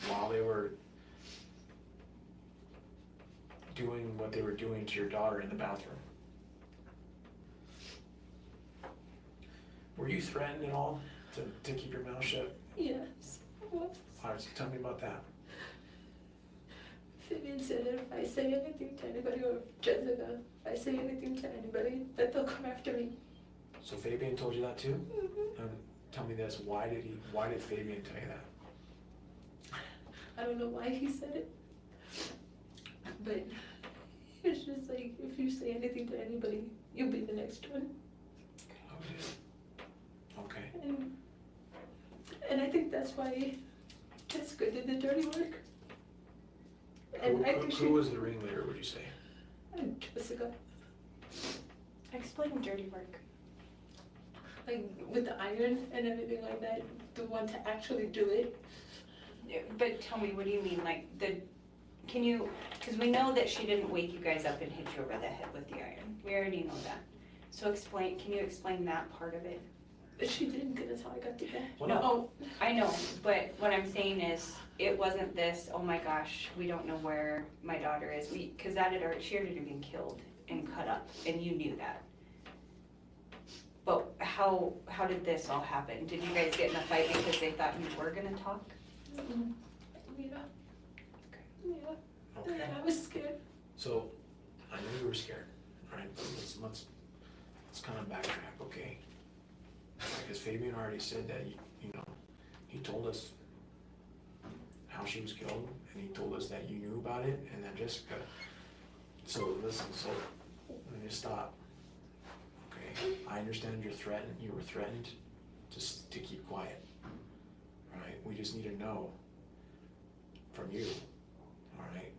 while they were doing what they were doing to your daughter in the bathroom. Were you threatened at all to keep your mouth shut? Yes, I was. All right, so tell me about that. Fabian said that if I say anything to anybody, or Jessica, if I say anything to anybody, that they'll come after me. So Fabian told you that too? Mm-hmm. Tell me this, why did Fabian tell you that? I don't know why he said it, but it's just like, if you say anything to anybody, you'll be the next one. Oh, yeah. Okay. And I think that's why Jessica did the dirty work. And I think Who was the ringleader, would you say? Jessica, Explain dirty work. like with the iron and everything like that, the one to actually do it. But tell me, what do you mean, like can you, because we know that she didn't wake you guys up and hit you over the head with the iron. We already know that. So can you explain that part of it? But she didn't, because that's how I got to that. Well, No, I know, but what I'm saying is, it wasn't this, oh my gosh, we don't know where my daughter is, because she had already been killed and cut up, and you knew that. But how did this all happen? Did you guys get in a fight because they thought you were gonna talk? Mm-hmm. Yeah. Yeah. And Okay. then I was scared. So, I know you were scared, all right? Let's kind of backtrack, okay? Because Fabian already said that, you know, he told us how she was killed, and he told us that you knew about it, and that Jessica. So listen, let me just stop. Okay, I understand you're threatened. You were threatened to keep quiet. All right, we just need to know from you. All right,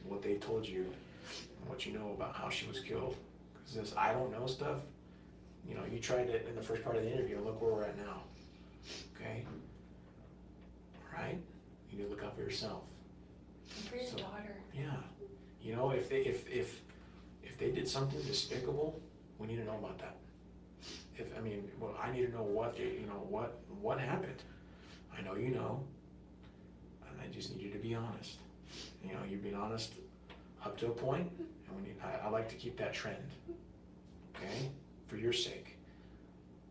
what they told you, and what you know about how she was killed. Because this I don't know stuff. You know, you tried it in the first part of the interview. Look where we're at now. Okay. All right. You need to look out for yourself. For your So- daughter. Yeah, you know, if they did something despicable, we need to know about that. I need to know what happened. I know you know, and I just need you to be honest. You know, you're being honest up to a point, and I like to keep that trend. Okay, for your sake,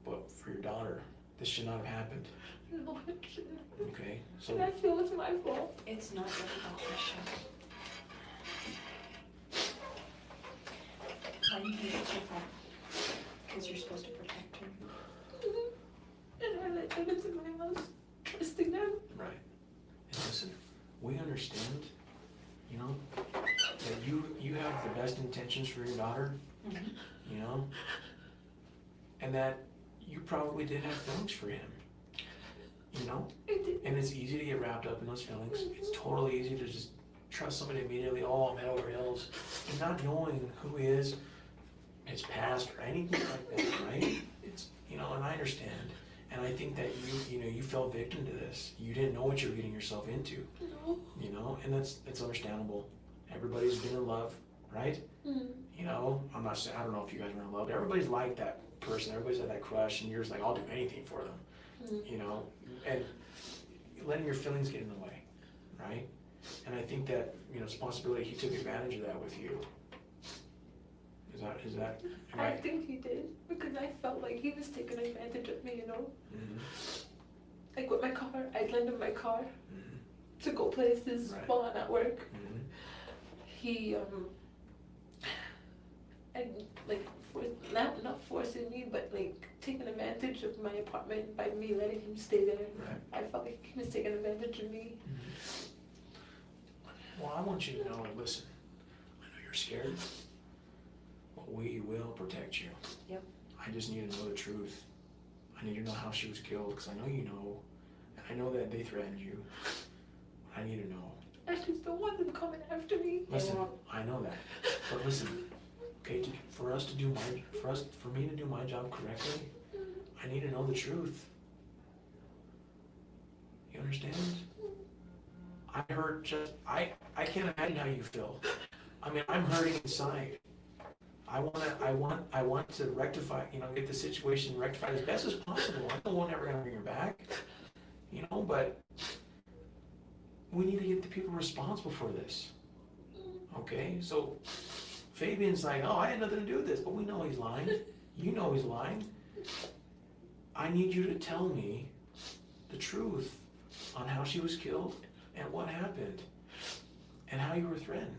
but for your daughter, this should not have happened. No, it shouldn't. Okay, so. And I feel it's my fault. It's not your fault, Michelle. Why do you think it's your fault? Because you're supposed to protect her. And I let them into my house, trusting them. Right. And listen, we understand, you know, that you have the best intentions for your daughter, you know, and that you probably did have feelings for him, you know, and it's easy to get wrapped up in those feelings. It's totally easy to just trust somebody immediately, oh, I'm head over heels, and not knowing who he is, his past, or anything like that, right? It's, you know, and I understand. And I think that you fell victim to this. You didn't know what you were getting yourself into, No. you know, and that's understandable. Everybody's been in love, right? Mm. You know, I'm not saying, I don't know if you guys were in love, but everybody's like that person. Everybody's had that crush, and you're just like, I'll do anything for them, you know, and letting your feelings get in the way, right? And I think that, you know, it's a possibility he took advantage of that with you. Is that I right? think he did, because I felt like he was taking advantage of me, you know? Mhm. Like with my car, I'd lend him my car Mhm. to go places Right. while I'm at work. Mhm. He, and like, not forcing me, but like taking advantage of my apartment by me letting him stay there. Right. I felt like he was taking advantage of me. Well, I want you to know, listen, I know you're scared, but we will protect you. Yep. I just need to know the truth. I need to know how she was killed, because I know you know, and I know that they threatened you. I need to know. I just don't want them coming after me. Listen, I know that, but listen, okay, for me to do my job correctly, I need to know the truth. You understand? I can't imagine how you feel. I mean, I'm hurting inside. I want to rectify, you know, get the situation rectified as best as possible. I know we're never gonna bring her back, you know, but we need to get the people responsible for this. Okay, so Fabian's like, oh, I had nothing to do with this, but we know he's lying. You know he's lying. I need you to tell me the truth on how she was killed and what happened and how you were threatened.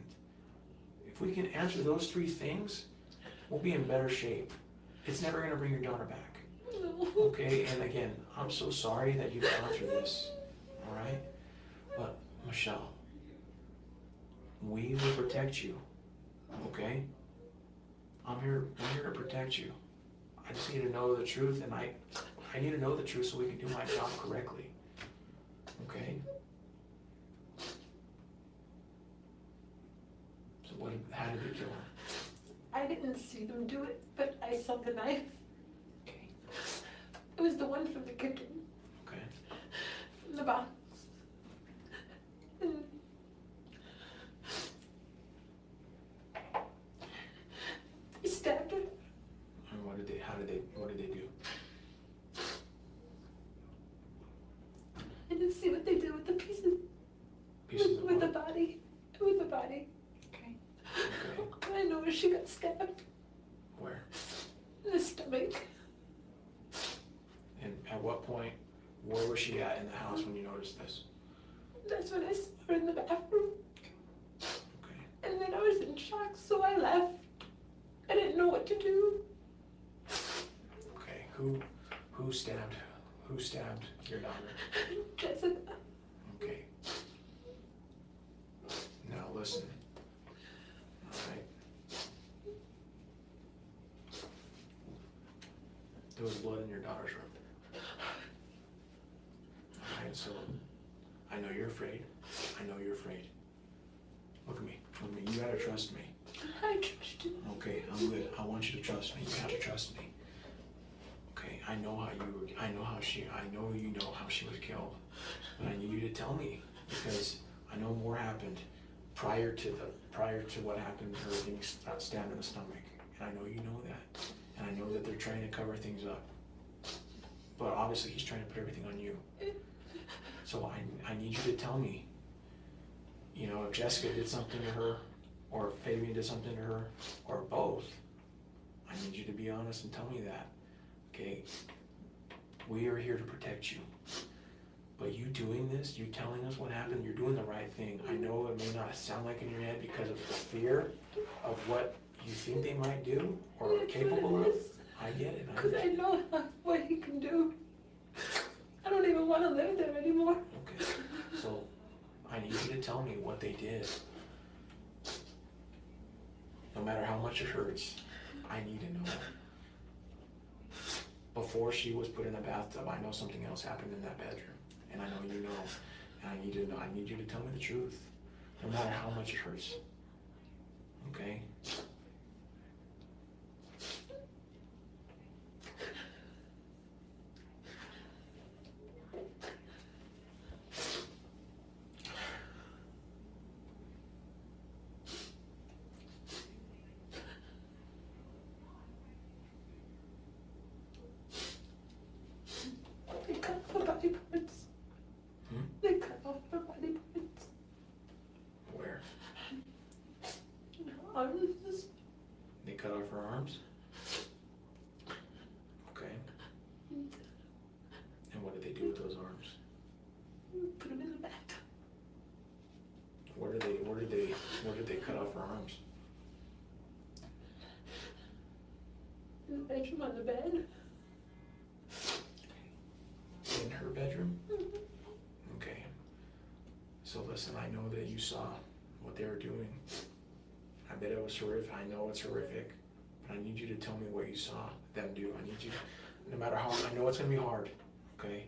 If we can answer those three things, we'll be in better shape. It's never gonna bring your daughter back. No. Okay, and again, I'm so sorry that you've gone through this, all right? But Michelle, we will protect you, okay? I'm here to protect you. I just need to know the truth, and I need to know the truth so we can do my job correctly, okay? So how did they kill her? I didn't see them do it, but I saw the knife. Okay, It was the one from the kitchen, okay. from the box. And he stabbed her. And what did they do? I didn't see what they did with the pieces. Pieces of With the what? body. With the body. Okay. Okay, I know where she got stabbed. where? In the stomach. And at what point, where was she at in the house when you noticed this? That's when I saw her in the bathroom. Okay, And then I was in shock, so I left. I didn't know what to do. okay. Who stabbed your daughter? Jessica. Okay. Now listen. All right. There was blood in your daughter's room. All right, so I know you're afraid. I know you're afraid. Look at me. Look at me. You gotta trust me. I trust you. Okay, I'm good. I want you to trust me. You have to trust me. Okay, I know you know how she was killed. But I need you to tell me because I know more happened prior to what happened, her getting stabbed in the stomach. And I know you know that. And I know that they're trying to cover things up. But obviously he's trying to put everything on you. So I need you to tell me, you know, if Jessica did something to her, or if Fabian did something to her, or both, I need you to be honest and tell me that, okay? We are here to protect you. But you doing this, you telling us what happened, you're doing the right thing. I know it may not sound like in your head because of the fear of what you think they might do or are capable of. I get it. Because I know what he can do. I don't even want to live there anymore. Okay, so I need you to tell me what they did. No matter how much it hurts, I need to know. Before she was put in the bathtub, I know something else happened in that bedroom. And I know you know. And I need to know. I need you to tell me the truth. No matter how much it hurts. Okay? They cut off her body parts. Hmm? They cut off her body parts. Where? Her arms. They cut off her arms? Okay. And what did they do with those arms? Put them in the bathtub. Where did they cut off her arms? In the bedroom on the bed. In her bedroom? Okay. So listen, I know that you saw what they were doing. I bet it was horrific. I know it's horrific. But I need you to tell me what you saw them do. I need you, no matter how, I know it's gonna be hard, okay?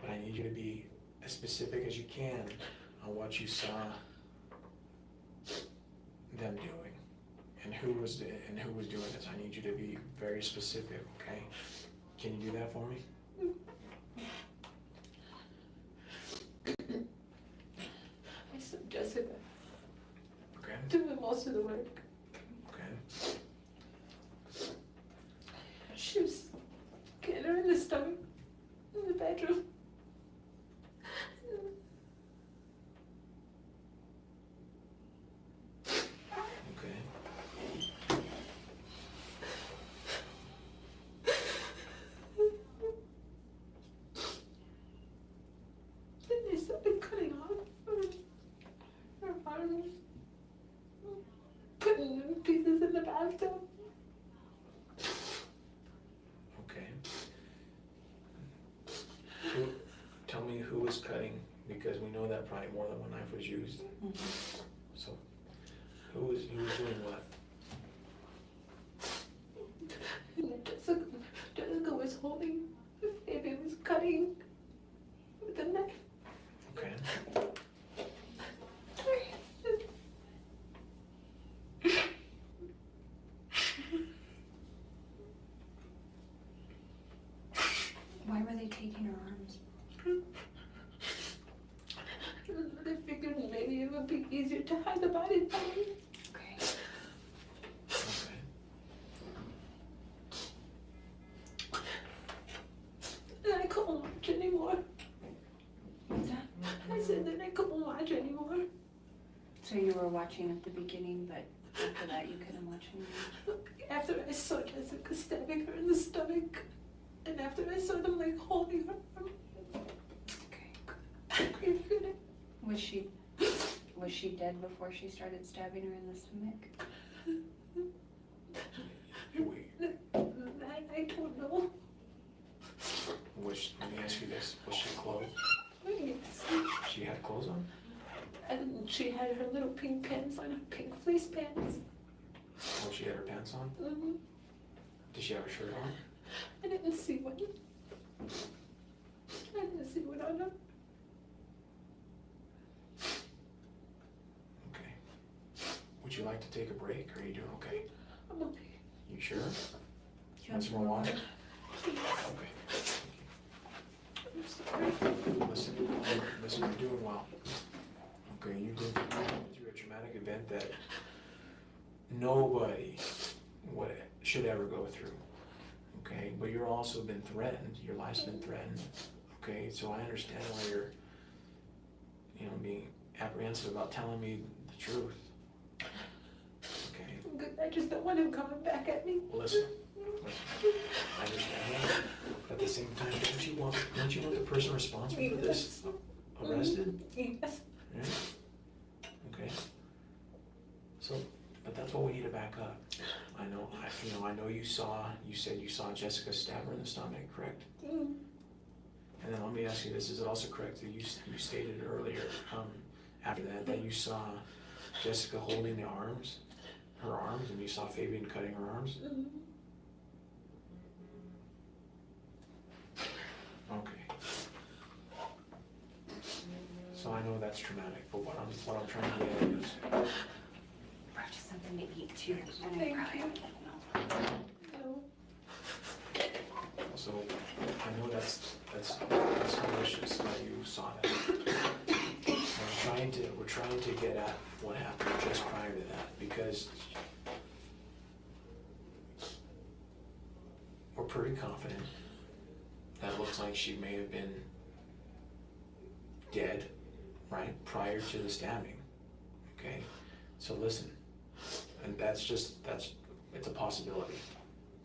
But I need you to be as specific as you can on what you saw them doing and who was doing this. I need you to be very specific, okay? Can you do that for me? I saw Jessica Okay, doing most of the work. okay. She was getting her in the stomach in the bedroom. Tell me who was cutting, because we know that probably more than one knife was used. So, who was doing what? Jessica was holding, Fabian was cutting with a knife. Okay. Why were they taking her arms? They figured maybe it would be easier to hide the body from me. Okay. Okay. And I couldn't watch anymore. What's that? I said that I couldn't watch anymore. So you were watching at the beginning, but after that you couldn't watch anymore? After I saw Jessica stabbing her in the stomach, and after I saw them like holding her arm, Okay. I couldn't. Was she dead before she started stabbing her in the stomach? Hey, wait. That I don't know. Let me ask you this. Was she clothed? Yes. She had clothes on? And she had her little pink pants on, her pink fleece pants. Oh, she had her pants on? Mm-hmm. Did she have a shirt on? I didn't see one. I didn't see one on her. Okay. Would you like to take a break, or are you doing okay? I'm okay. You sure? Do you Want want some more water? Please. Okay. I'm sorry. Listen, you're doing well. Okay, you've been through a traumatic event that nobody should ever go through. Okay, but you're also been threatened. Your life's been threatened. Okay, so I understand why you're, being apprehensive about telling me the truth. Okay, Good. I just don't want him coming back at me. well, listen. I understand that. But at the same time, don't you want the person responsible for this arrested? Yes. Right? Okay. So, but that's what we need to back up. I know you said you saw Jessica stab her in the stomach, correct? Mm. And then let me ask you this, is it also correct that you stated earlier, after that you saw Jessica holding her arms, and you saw Fabian cutting her arms? Mm. Okay. So I know that's traumatic, but what I'm trying to get at is, Brought you something to eat too. I know Thank you probably you. don't know. No. so I know that's malicious that you saw that. We're trying to get at what happened just prior to that, because we're pretty confident that it looks like she may have been dead, right, prior to the stabbing. Okay, so listen, and it's a possibility,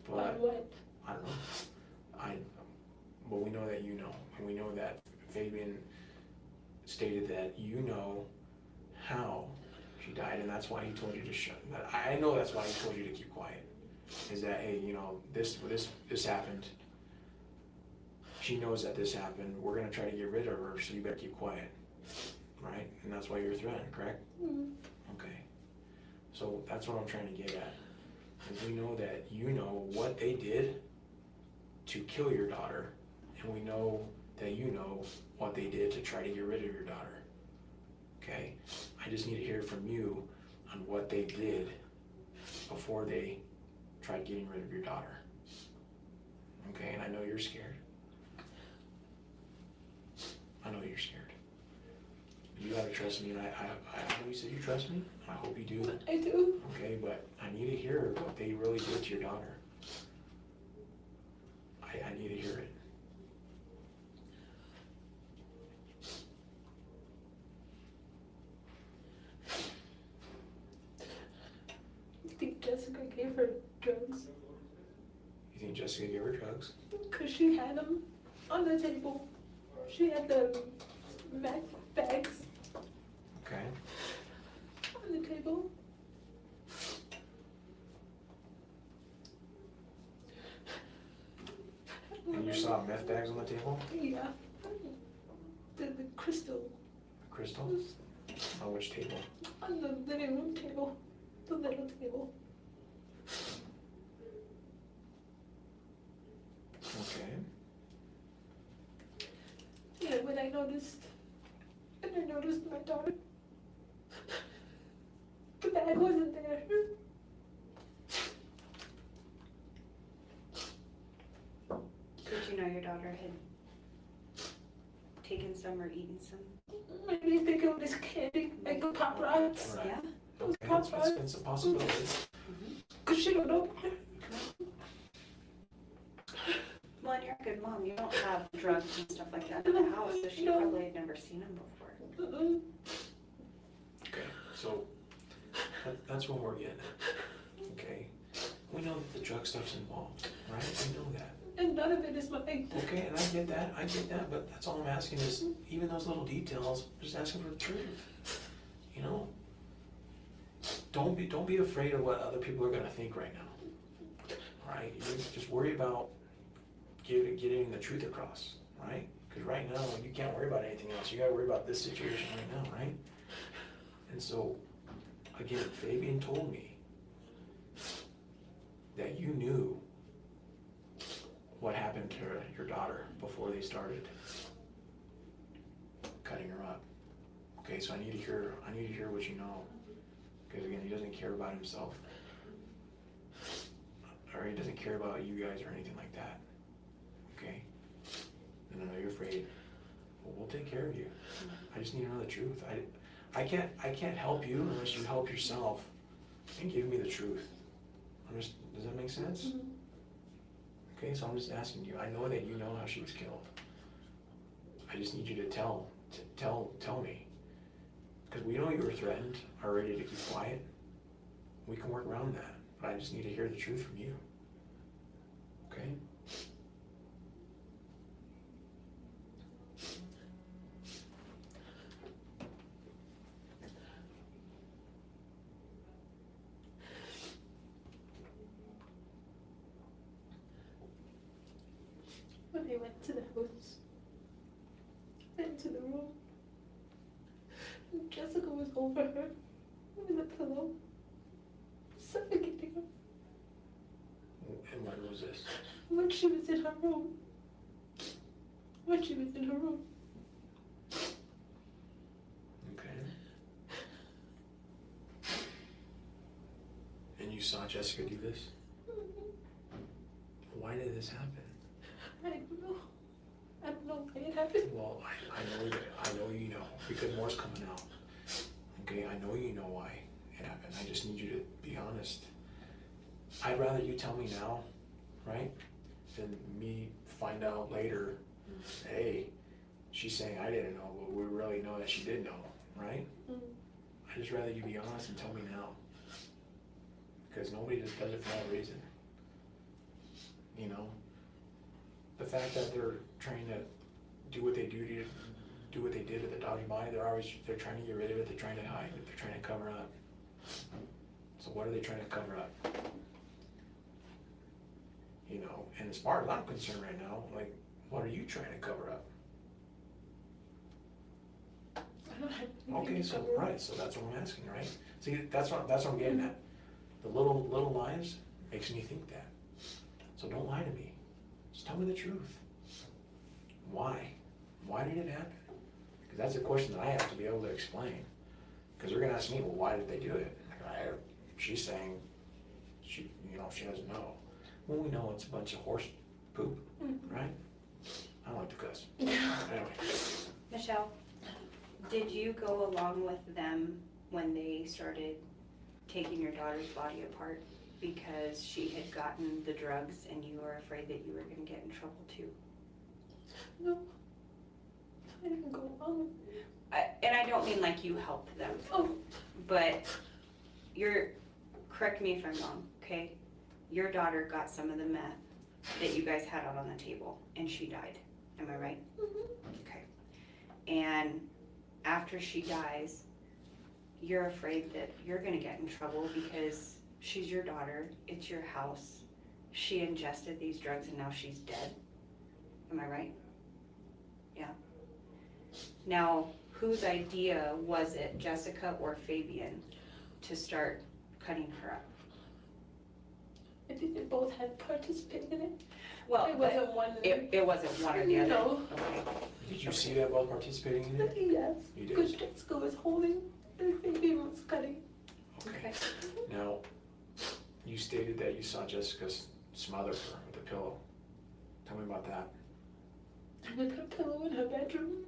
but What? I don't know. But we know that you know, and we know that Fabian stated that you know how she died, and that's why he told you to shut. I know that's why he told you to keep quiet. Is that, hey, this happened. She knows that this happened. We're gonna try to get rid of her, so you better keep quiet, right? And that's why you're threatened, correct? Mm. Okay. So that's what I'm trying to get at. Is we know that you know what they did to kill your daughter, and we know that you know what they did to try to get rid of your daughter. Okay? I just need to hear from you on what they did before they tried getting rid of your daughter. Okay, and I know you're scared. I know you're scared. You gotta trust me, and I know you said you trust me. I hope you do. I do. Okay, but I need to hear what they really did to your daughter. I need to hear it. I think Jessica gave her drugs You think Jessica gave her drugs? because she had them on the table. She had the meth bags Okay. on the table. And you saw meth bags on the table? Yeah. The crystal Crystal? On which table? on the living room table, the little table. Okay. Yeah, when I noticed my daughter, the bag wasn't there. Did you know your daughter had taken some or eaten some? Maybe you think it was candy, like the Pop Rocks. Right. Yeah? It was Okay, Pop Rocks. it's a possibility. Cause she don't know. Well, and you're a good mom. You don't have drugs and stuff like that in the house, so she No. probably had never seen them before. Mm-mm. Okay, so that's what we're getting at. Okay? We know that the drug stuff's involved, right? We know that. And none of it is mine. Okay, and I get that, but that's all I'm asking is, even those little details, I'm just asking for the truth. You know? Don't be afraid of what other people are gonna think right now. Alright? You just worry about getting the truth across, right? Because right now, you can't worry about anything else. You gotta worry about this situation right now, right? And so, again, Fabian told me that you knew what happened to your daughter before they started cutting her up. Okay, so I need to hear what you know. Because again, he doesn't care about himself. Or he doesn't care about you guys or anything like that. Okay? And I know you're afraid. Well, we'll take care of you. I just need to know the truth. I can't help you unless you help yourself and give me the truth. Does that make sense? Mhm. Okay, so I'm just asking you. I know that you know how she was killed. I just need you to tell me. Because we know you were threatened already to keep quiet. We can work around that. But I just need to hear the truth from you. Okay? When I went to the house, into the room, and Jessica was over her with a pillow, suffocating her And when was this? when she was in her room. When she was in her room. Okay. And you saw Jessica do this? Why did this happen? I don't know. I don't know why it happened. Well, I know you know, because more's coming out. Okay, I know you know why it happened. I just need you to be honest. I'd rather you tell me now, right, than me find out later, hey, she's saying I didn't know, but we really know that she did know, right? Mm. I'd just rather you be honest and tell me now. Because nobody just does it for that reason. You know? The fact that they're trying to do what they do what they did with the daughter's body, they're trying to get rid of it, they're trying to hide it, they're trying to cover up. So what are they trying to cover up? You know, and as far as I'm concerned right now, like, what are you trying to cover up? I don't have anything Okay, to so, cover up. right, so that's what I'm asking, right? See, that's what I'm getting at. The little lies makes me think that. So don't lie to me. Just tell me the truth. Why? Why did it happen? Because that's a question that I have to be able to explain. Because they're gonna ask me, well, why did they do it? She's saying she doesn't know. Well, we know it's a bunch of horse poop, right? I don't like to cuss. Anyway. Michelle, did you go along with them when they started taking your daughter's body apart because she had gotten the drugs and you were afraid that you were gonna get in trouble too? No. I didn't go along. And I don't mean like you helped them, Oh, but correct me if I'm wrong, okay? Your daughter got some of the meth that you guys had out on the table and she died, am I right? Okay. And after she dies, you're afraid that you're gonna get in trouble because she's your daughter, it's your house, she ingested these drugs and now she's dead, am I right? Yeah. Now, whose idea was it, Jessica or Fabian, to start cutting her up? I think they both had participated in it. Well, It wasn't one. it wasn't one or the other? No. Okay. Did you see that while participating in it? Yes, You because did? Jessica was holding and Fabian was cutting. Okay. Now, you stated that you saw Jessica smother her with a pillow. Tell me about that. With her pillow in her bedroom.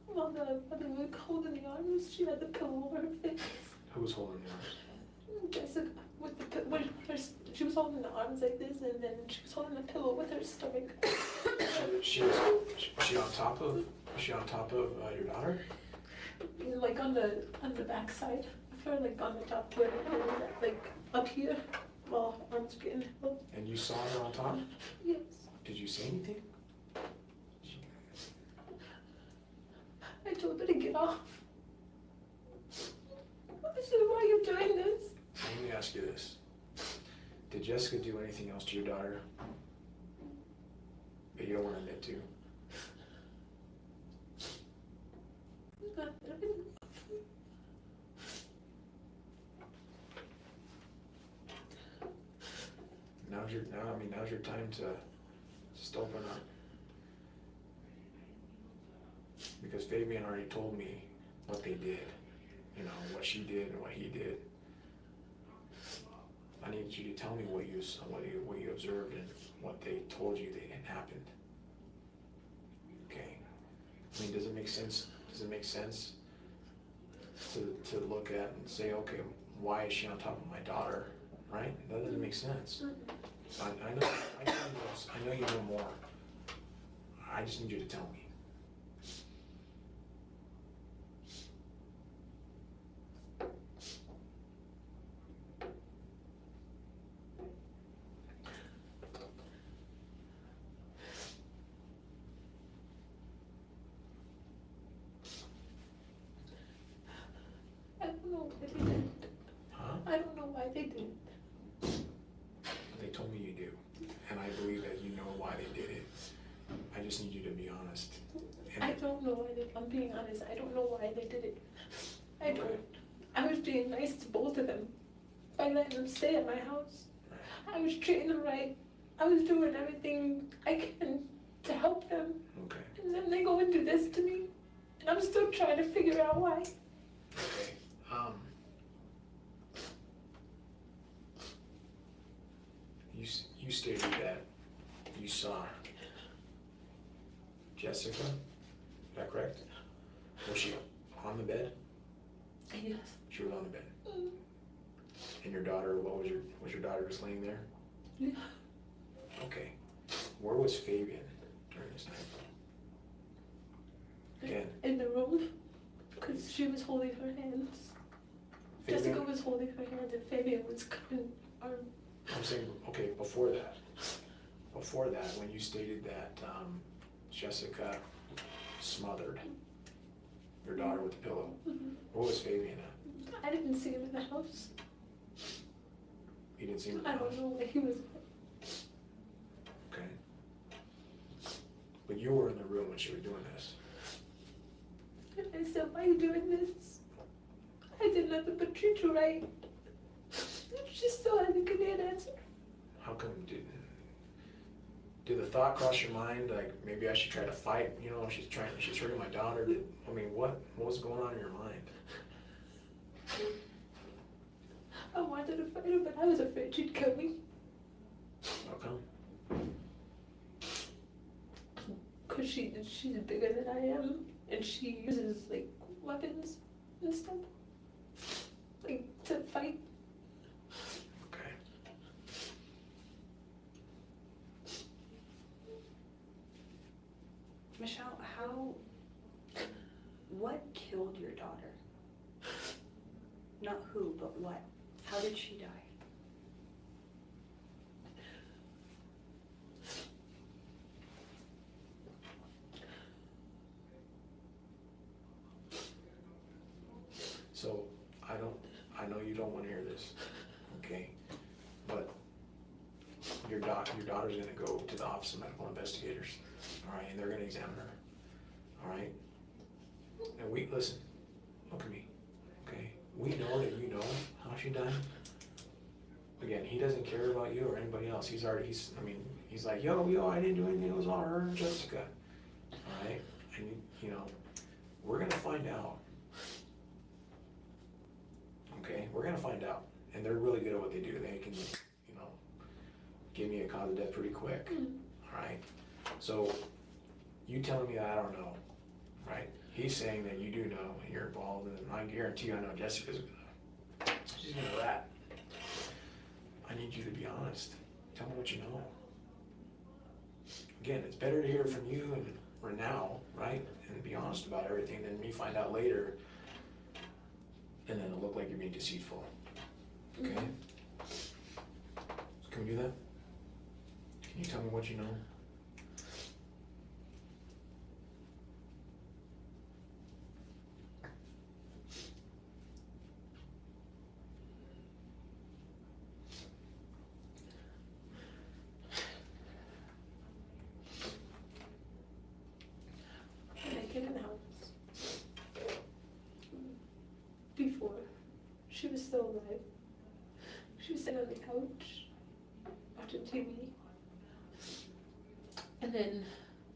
While the other was holding the arms, she had the pillow over her face. Who was holding the arms? Jessica, with the she was holding the arms like this, and then she was holding the pillow with her stomach. Was she on top of your daughter? Like on the back side of her, like on the top, where like up here, while her arms getting held. And you saw her on top? Yes. Did you say anything? I told her to get off. I said, why are you doing this? Let me ask you this. Did Jessica do anything else to your daughter that you don't want to admit to? Now's your time to just open up. Because Fabian already told me what they did. You know, what she did and what he did. I need you to tell me what you observed and what they told you that had happened. Okay. I mean, does it make sense? Does it make sense to look at and say, okay, why is she on top of my daughter? Right? That doesn't make sense. I know you know more. I just need you to tell me. I don't know why they did. Huh? I don't know why they did. They told me you do. And I believe that you know why they did it. I just need you to be honest. I don't know why they, I'm being honest, I don't know why they did it. I don't. Okay. I was being nice to both of them by letting them stay at my house. I was treating them right. I was doing everything I can to help them. Okay. And then they go and do this to me. And I'm still trying to figure out why. Okay. You stated that you saw Jessica. Is that correct? Was she on the bed? Yes. She was on the bed. And your daughter, was your daughter just laying there? Yeah. Okay. Where was Fabian during this time? Again, In the room. Because she was holding her hands. Jessica Fabian, was holding her hands and Fabian was cutting arm. I'm saying, okay, before that, when you stated that Jessica smothered your daughter with the pillow, where was Fabian at? I didn't see him in the house. You didn't see him in the I house? don't know where he was. Okay. But you were in the room when she was doing this. And I said, why are you doing this? I did nothing but treat you right. She still hasn't given me an answer. How come did the thought cross your mind, like, maybe I should try to fight, you know, she's hurting my daughter? What was going on in your mind? I wanted to fight her, but I was afraid she'd kill me. How come? Because she's bigger than I am, and she uses, like, weapons and stuff. Like, to fight. Okay. Michelle, what killed your daughter? Not who, but what? How did she die? So, I know you don't want to hear this, okay? But your daughter's gonna go to the Office of Medical Investigators, all right, and they're gonna examine her. all right? And listen, look at me, okay? We know that you know how she died. Again, he doesn't care about you or anybody else. He's like, yo, I didn't do anything, it was all her and Jessica, all right? And, we're gonna find out. Okay, we're gonna find out. And they're really good at what they do. They can, give me a cause of death pretty quick, all right? So, you telling me that I don't know, right? He's saying that you do know and you're involved, and I guarantee you I know she's gonna rat. I need you to be honest. Tell me what you know. Again, it's better to hear from you or now, right? And be honest about everything than me find out later and then it'll look like you're being deceitful. Okay? Can we do that? Can you tell me what you know? When I came in the house, before she was still alive, she was sitting on the couch watching TV. And then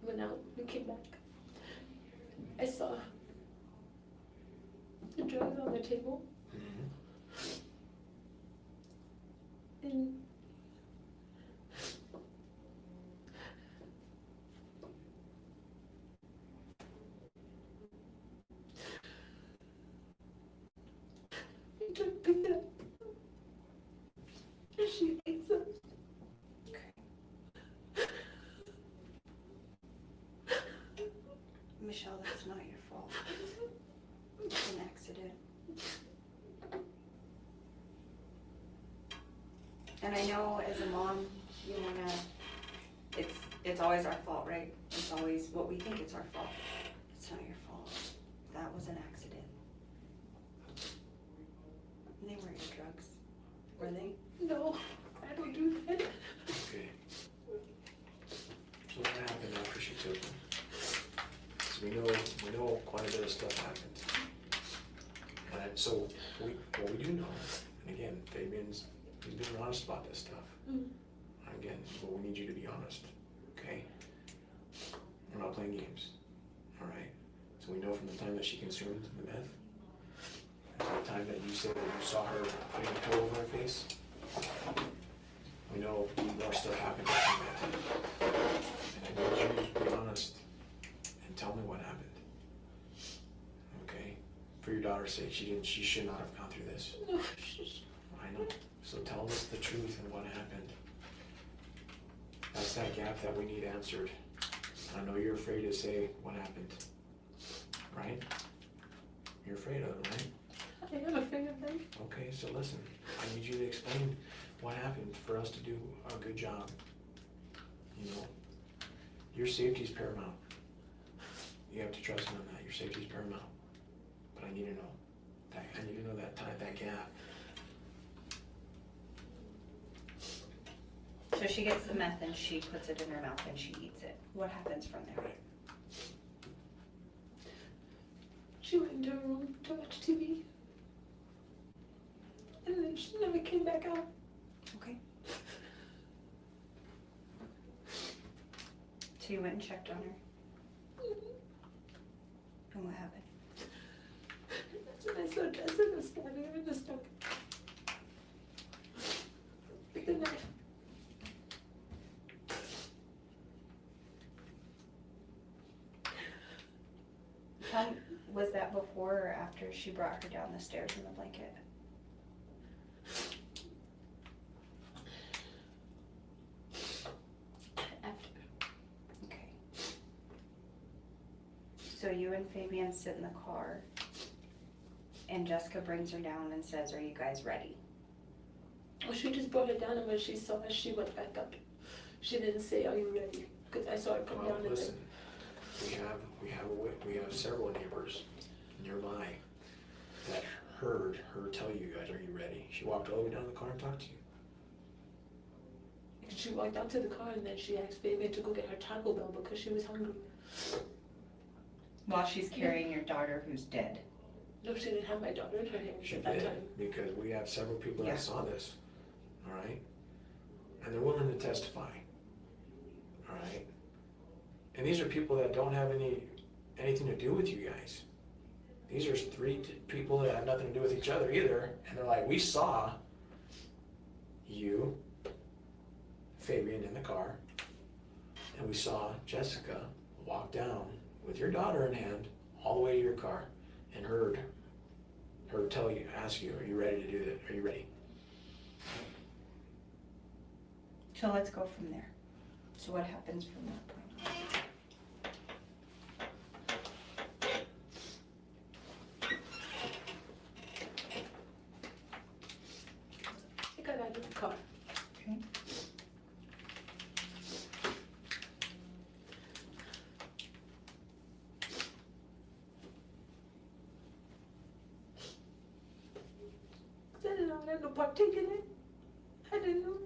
went out, we came back. I saw the drugs on the table. And I just picked it up. And she ate them. Michelle, that's not your fault. It's an accident. And I know as a mom, you wanna, it's always our fault, right? It's always what we think it's our fault. It's not your fault. That was an accident. And they weren't your drugs, were they? No, I don't do that. Okay. So what happened after she took them? So we know quite a bit of stuff happened. And so what we do know, and again, he's being honest about this stuff. Again, but we need you to be honest, okay? We're not playing games, all right? So we know from the time that she consumed the meth, and the time that you said that you saw her putting a pillow over her face, we know more stuff happened after that. And I need you to be honest and tell me what happened, okay? For your daughter's sake, she should not have gone through this. No, I know. So tell us the truth and what happened. That's that gap that we need answered. I know you're afraid to say what happened, right? You're afraid of it, right? I am afraid of them. Okay, so listen, I need you to explain what happened for us to do a good job. Your safety is paramount. You have to trust me on that. Your safety is paramount. But I need to know that. I need to know that time, that gap. So she gets the meth and she puts it in her mouth and she eats it. What happens from there? Right. She went into her room to watch TV. And then she never came back out. Okay. So you went and checked on her? And what happened? That's when I saw Jessica stabbing her in the stomach. With the knife. Was that before or after she brought her down the stairs in the blanket? After. Okay. So you and Fabian sit in the car and Jessica brings her down and says, "Are you guys ready?" Well, she just brought it down, and when she saw us, she went back up. She didn't say, "Are you ready?" Because I saw her come Well, down and listen, we have several neighbors nearby that heard her tell you guys, "Are you ready?" She walked all the way down to the car and talked to you. she walked out to the car, and then she asked Fabian to go get her Taco Bell because she was hungry. While she's carrying your daughter who's dead. No, she didn't have my daughter in her hands She at that did, time. because we have several people Yeah. that saw this, all right? And they're willing to testify, all right? And these are people that don't have anything to do with you guys. These are three people that have nothing to do with each other either, and they're like, we saw you, Fabian, in the car, and we saw Jessica walk down with your daughter in hand all the way to your car, and heard her ask you, are you ready to do this? Are you ready? So let's go from there. So what happens from that point? I got out of the car. Okay. I didn't know I had no partake in it. I didn't know.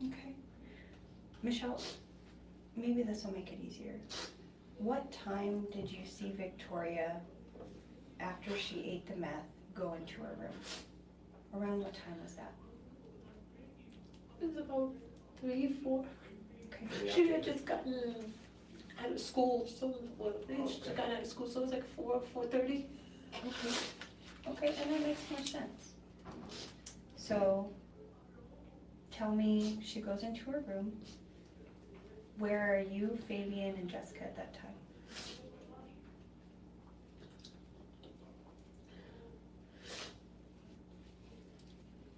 Okay. Michelle, maybe this will make it easier. What time did you see Victoria, after she ate the meth, go into her room? Around what time was that? It was about 3, 4. Okay. Yeah. She had just gotten out of school, so, well, she just got out of school, so it was like 4:30. Okay. Okay, and that makes more sense. So, tell me, she goes into her room. Where are you, Fabian, and Jessica at that time?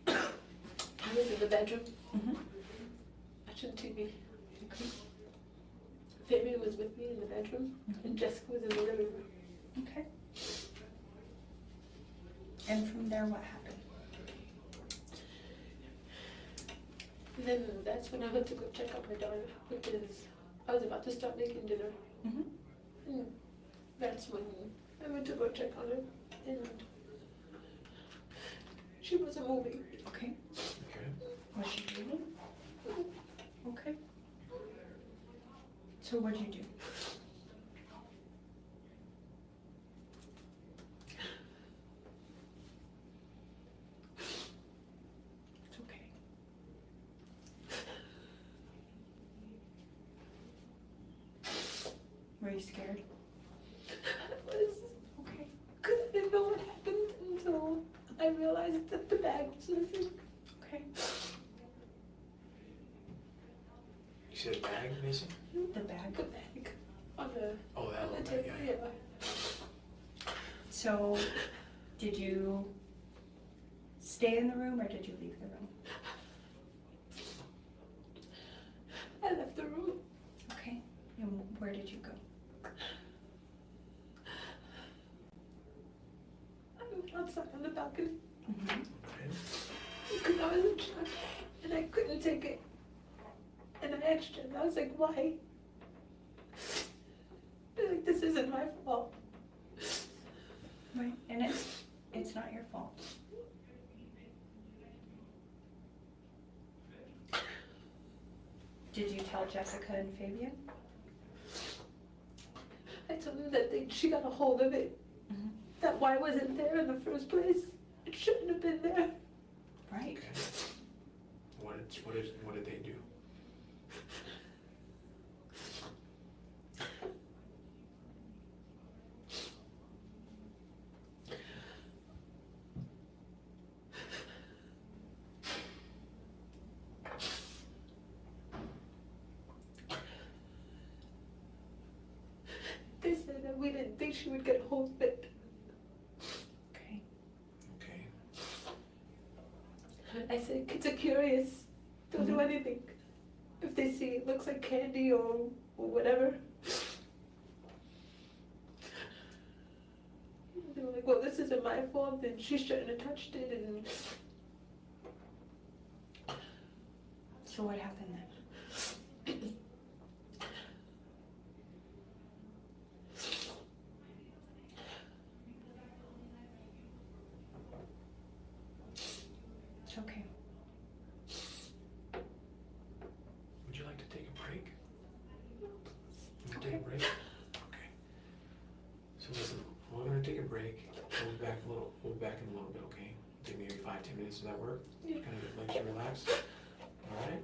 I was in the bedroom Mm-hmm. watching TV. Fabian was with me in the bedroom, and Jessica was in the living room. Okay. And from there, what happened? And then that's when I went to go check on my daughter, because I was about to start making dinner. Mm-hmm. And that's when I went to go check on her, and she wasn't moving. Okay. Okay. Was she breathing? Okay. So what'd you do? It's okay. Were you scared? I was, Okay. because I didn't know what happened until I realized that the bag was missing. Okay. You said a bag missing? The bag. The bag on the, Oh, that on the little table, bag, yeah. yeah. So, did you stay in the room or did you leave the room? I left the room. Okay. And where did you go? I went outside on the balcony Mm-hmm. Okay. because I was in shock and I couldn't take it. And I asked her, and I was like, why? They're like, this isn't my fault. Right. And it's not your fault. Did you tell Jessica and Fabian? I told them that she got a hold of it. Mm-hmm. That why wasn't there in the first place. It shouldn't have been there. Right. Okay. What did they do? They said that we didn't think she would get a hold of it. Okay. Okay. I said, kids are curious. They'll do anything. If they see it looks like candy or whatever. They were like, well, this isn't my fault, then she shouldn't have touched it. And So what happened then? It's okay. Would you like to take a break? a break? Okay. So listen, we're gonna take a break. We'll be back in a little bit, okay? Take maybe 5-10 minutes, does that work? Yeah. Kind of let you relax? Alright?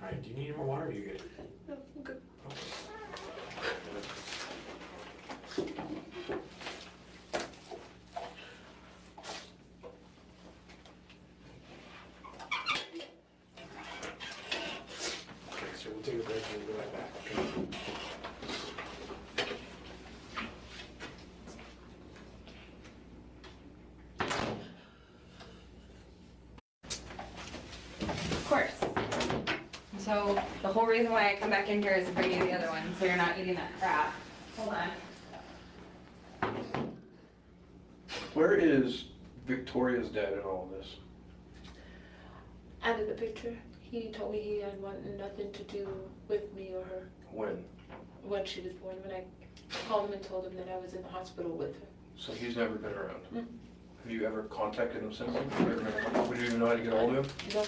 Alright, do you need any more water or are you good? No, I'm good. Okay, so we'll take a break and we'll go right back, okay? Of course. So the whole reason why I come back in here is to bring you the other one, so you're not eating that crap. Hold on. Where is Victoria's dad in all of this? Out of the picture, he told me he had wanted nothing to do with me or her When she was born. When I called him and told him that I was in the hospital with her. So he's never been around? Mm. Have you ever contacted him since then? Would you even know how to get a hold of him? No,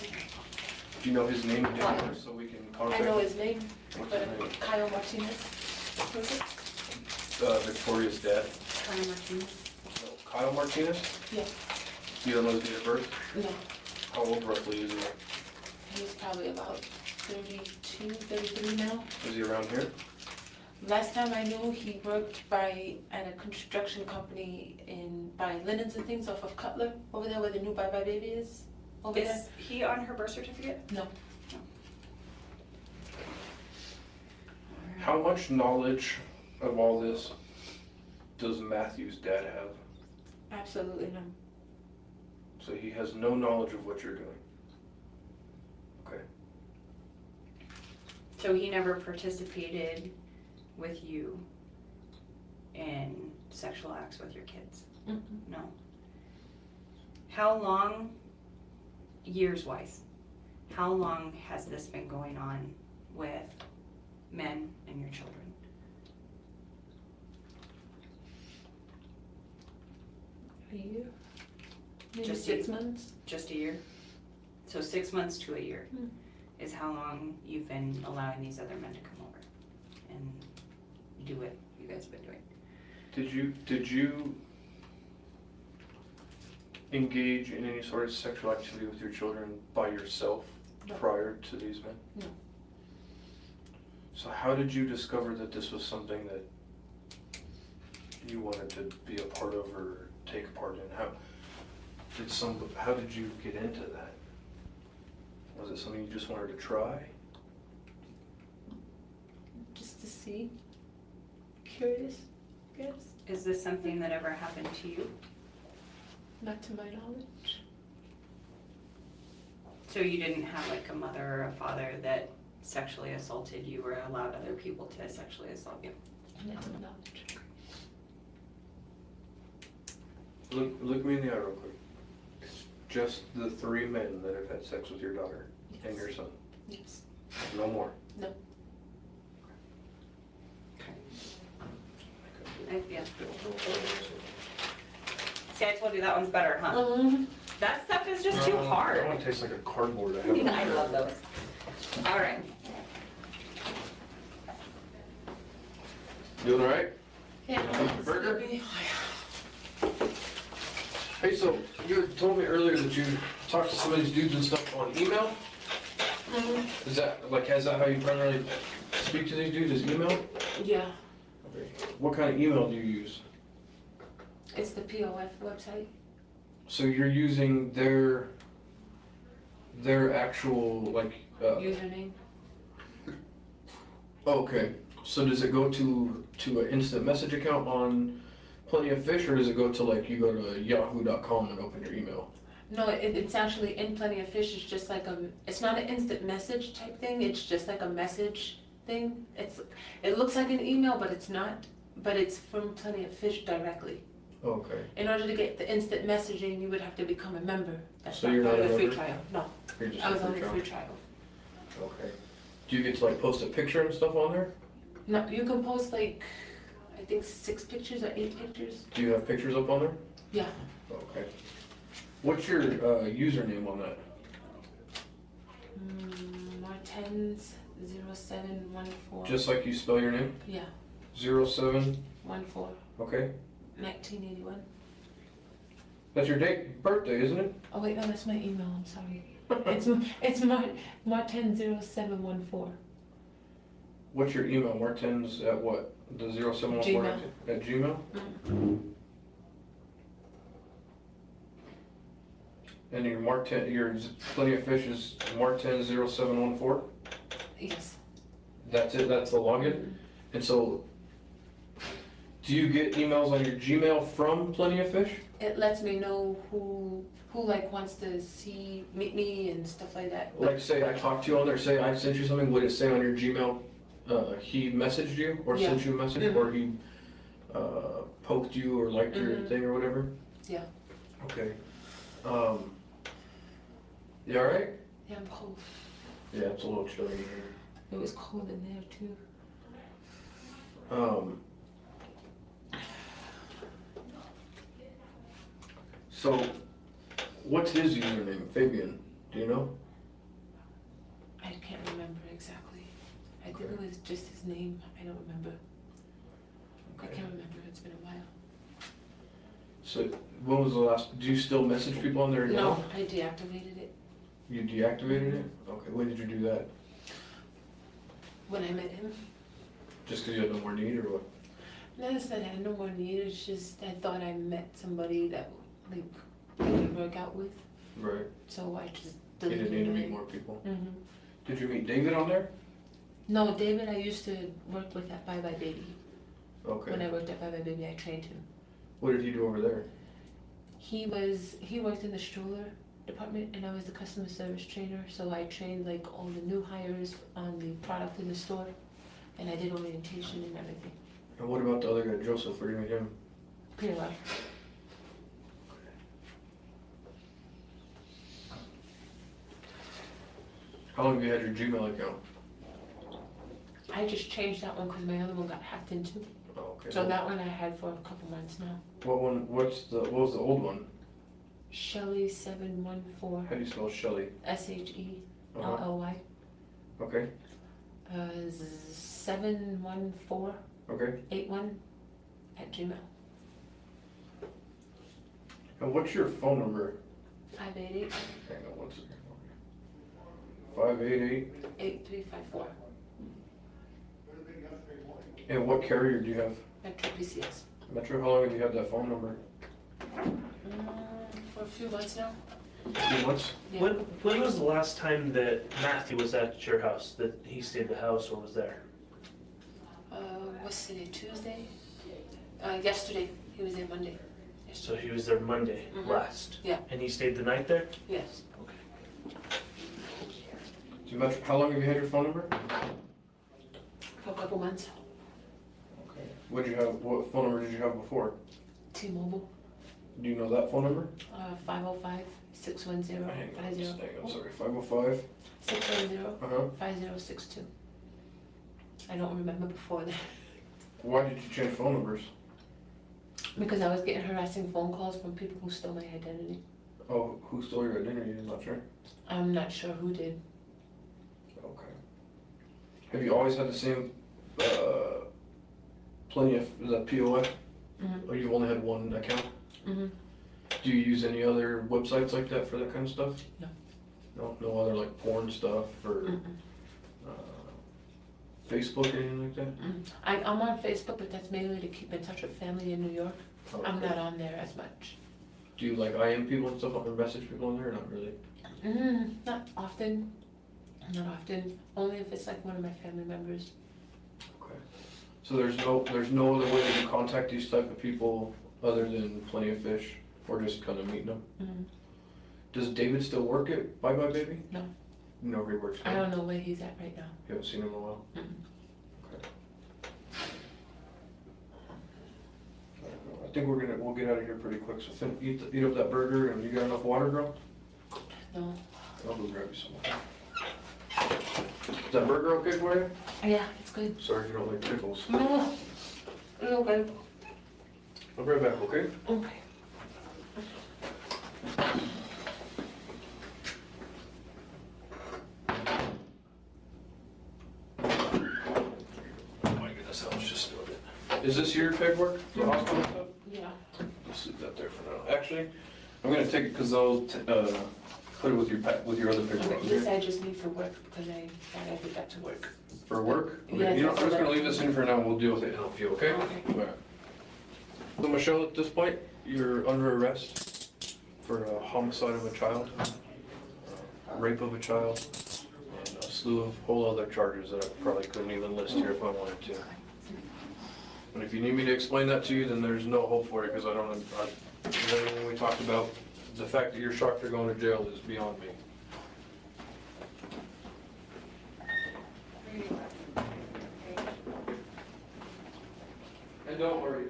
Do you know his name and date of birth so we can I contact him? know his name, What's but his name? Kyle Martinez. Was it? Victoria's dad. Kyle Martinez. No, Kyle Martinez? Yeah. You don't know his date of birth? No, How old roughly is he? he's probably about 32, 33 now. Is he around here? Last time I knew, he worked at a construction company by Linens and things off of Cutler, over there where the new Bye Bye Baby is. Over there. Is he on her birth certificate? No. How much knowledge of all this does Matthew's dad have? Absolutely none. So he has no knowledge of what you're doing. Okay. So he never participated with you in sexual acts with your kids? Mm-mm. No. How long, years-wise, how long has this been going on with men and your children? A year? Maybe Just 6 months? Just a year? So 6 months to a year Hmm. is how long you've been allowing these other men to come over and do what you guys have been doing. Did you engage in any sort of sexual activity with your children by yourself No. prior to these men? No. So how did you discover that this was something that you wanted to be a part of or take part in? How did you get into that? Was it something you just wanted to try? Just to see. Curious, I guess. Is this something that ever happened to you? Not to my knowledge. So you didn't have like a mother or a father that sexually assaulted you or allowed other people to sexually assault you? Not to my knowledge. Look me in the eye real quick. It's just the 3 men that have had sex with your daughter and your son. Yes. No more. No. Yeah. See, I told you that one's better, huh? That stuff is just too That hard. one tastes like a cardboard. I haven't- I love those. All right. Doing all right? Yeah. Burger? Hey, so you had told me earlier that you talked to some of these dudes and stuff on email? Is that, is that how you primarily speak to these dudes, is email? Yeah. Okay. What kind of email do you use? It's the POF website. So you're using their actual, Username. okay. So does it go to an instant message account on Plenty of Fish, or does it go to you go to yahoo.com and open your email? No, it's actually in Plenty of Fish. It's just like it's not an instant message type thing. It's just like a message thing. It looks like an email, but it's not. But it's from Plenty of Fish directly. Okay. In order to get the instant messaging, you would have to become a member. That's So not you're part not of a the free member? trial. No, You're just I a was on free the trial. free trial. Okay. Do you get to post a picture and stuff on there? No, you can post I think 6 pictures or 8 pictures. Do you have pictures up on there? Yeah. Okay. What's your username on that? Martens 0714. Just like you spell your name? Yeah, 07, 14, okay. 1981. That's your birthday, isn't it? Oh wait, no, that's my email. I'm sorry. It's Martens0714. What's your email? Martens at what? The 0714 Gmail. at Gmail? And your Plenty of Fish is Martens0714? Yes. That's it? That's the login? And so, do you get emails on your Gmail from Plenty of Fish? It lets me know who like wants to meet me and stuff like that. But Like say I talked to you on there, say I sent you something, would it say on your Gmail, he messaged you or Yeah. sent you a message Mhm. or he poked you or liked your Mhm. thing or whatever? Yeah. Okay. You alright? Yeah, I'm cold. Yeah, it's a little chilly in here. It was cold in there too. So, what's his username? Fabian, do you know? I can't remember exactly. I think it was just his name. I don't remember. I can't remember. It's been a while. So, when was the last, do you still message people on there now? No, I deactivated it You deactivated it? Okay, when did you do that? when I met him. Just because you had no more need or what? Not that I had no more need. It's just I thought I met somebody that like I could work out with. Right. So I just You deleted didn't need to it. meet more people. Mm-hmm. Did you meet David on there? No, David, I used to work with at Bye Bye Baby. When Okay. I worked at Bye Bye Baby, I trained him. What did he do over there? He worked in the stroller department, and I was the customer service trainer. So I trained like all the new hires on the product in the store, and I did orientation and everything. And what about the other guy, Joseph? Where did you meet him? Pretty well. How long have you had your Gmail account? I just changed that one because my other one got hacked into. Oh, okay. So that one I had for a couple months now. What was the old one? Shelly714. How do you spell Shelly? SHELLY. Okay. 71481 Okay. at Gmail. And what's your phone number? 588 Hang on one second. 588. 8354. And what carrier do you have? Metro PCS. Metro, how long have you had that phone number? For a few months now. 2 months? Yeah. When was the last time that Matthew was at your house, that he stayed at the house or was there? What's today? Tuesday? Yesterday. He was there Monday. So he was there Monday Mhm. last? Yeah. And he stayed the night there? Yes. How long have you had your phone number? For a couple months. Okay. What phone number did you have before? T-Mobile. Do you know that phone number? 505-610-50. I'm sorry, 505. 610-5062. I don't remember before that. Why did you change phone numbers? Because I was getting harassing phone calls from people who stole my identity. Oh, who stole your identity? You're not sure? I'm not sure who did. Okay. Have you always had the same, Plenty of, is that POF? Mm-hmm. Or you've only had one account? Mm-hmm. Do you use any other websites like that for that kind of stuff? No. No other like porn stuff or Mm-mm. Facebook or anything like that? I'm on Facebook, but that's mainly to keep in touch with family in New York. I'm Okay. not on there as much. Do you like IM people and stuff or message people on there or not really? Not often. Not often. Only if it's like one of my family members. Okay. So there's no other way to contact these type of people other than Plenty of Fish or just kind of meeting them? Mm-hmm. Does David still work at Bye Bye Baby? No. No, he works I now. don't know where he's at right now. You haven't seen him in a while? Mm-mm. Okay. I think we'll get out of here pretty quick. So Finn, eat up that burger and you got enough water, girl? No. I'll go grab you some water. Is that burger okay for you? Yeah, it's good. Sorry if you don't like pickles. No. It's okay. I'll be right back, okay? Okay. guess I was just doing it. Is this your paperwork, the hospital stuff? Yeah. Just leave that there for now. Actually, I'm gonna take it because I'll put it with your other paperwork. Okay, this I just need for work because I thought I did that to work. For work? Okay, Yeah, you know, I'm so just gonna that- leave this in for now, we'll deal with it in a few, okay? Okay. Alright. So Michelle, at this point, you're under arrest for homicide of a child, rape of a child, and a slew of whole other charges that I probably couldn't even list here if I wanted to. And if you need me to explain that to you, then there's no hope for it, because everything we talked about, the fact that you're shocked you're going to jail is beyond me. And don't worry.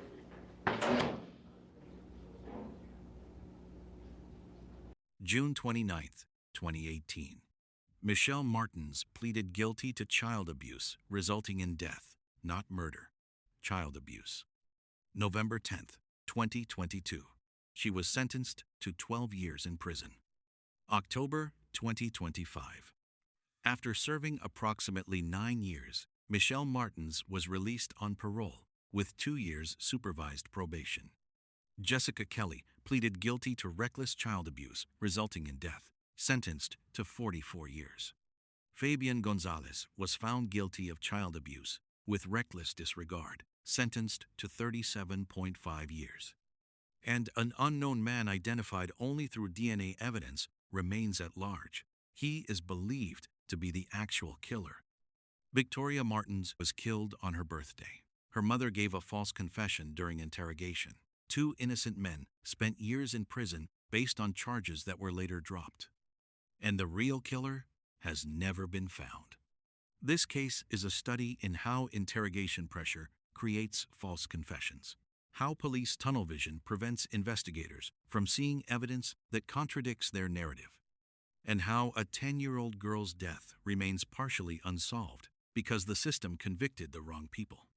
June 29th, 2018. Michelle Martens pleaded guilty to child abuse resulting in death, not murder. Child abuse. November 10th, 2022. She was sentenced to 12 years in prison. October 2025. After serving approximately 9 years, Michelle Martens was released on parole with 2 years supervised probation. Jessica Kelly pleaded guilty to reckless child abuse resulting in death, sentenced to 44 years. Fabian Gonzalez was found guilty of child abuse with reckless disregard, sentenced to 37.5 years. And an unknown man identified only through DNA evidence remains at large. He is believed to be the actual killer. Victoria Martens was killed on her birthday. Her mother gave a false confession during interrogation. 2 innocent men spent years in prison based on charges that were later dropped. And the real killer has never been found. This case is a study in how interrogation pressure creates false confessions, how police tunnel vision prevents investigators from seeing evidence that contradicts their narrative, and how a 10-year-old girl's death remains partially unsolved because the system convicted the wrong people.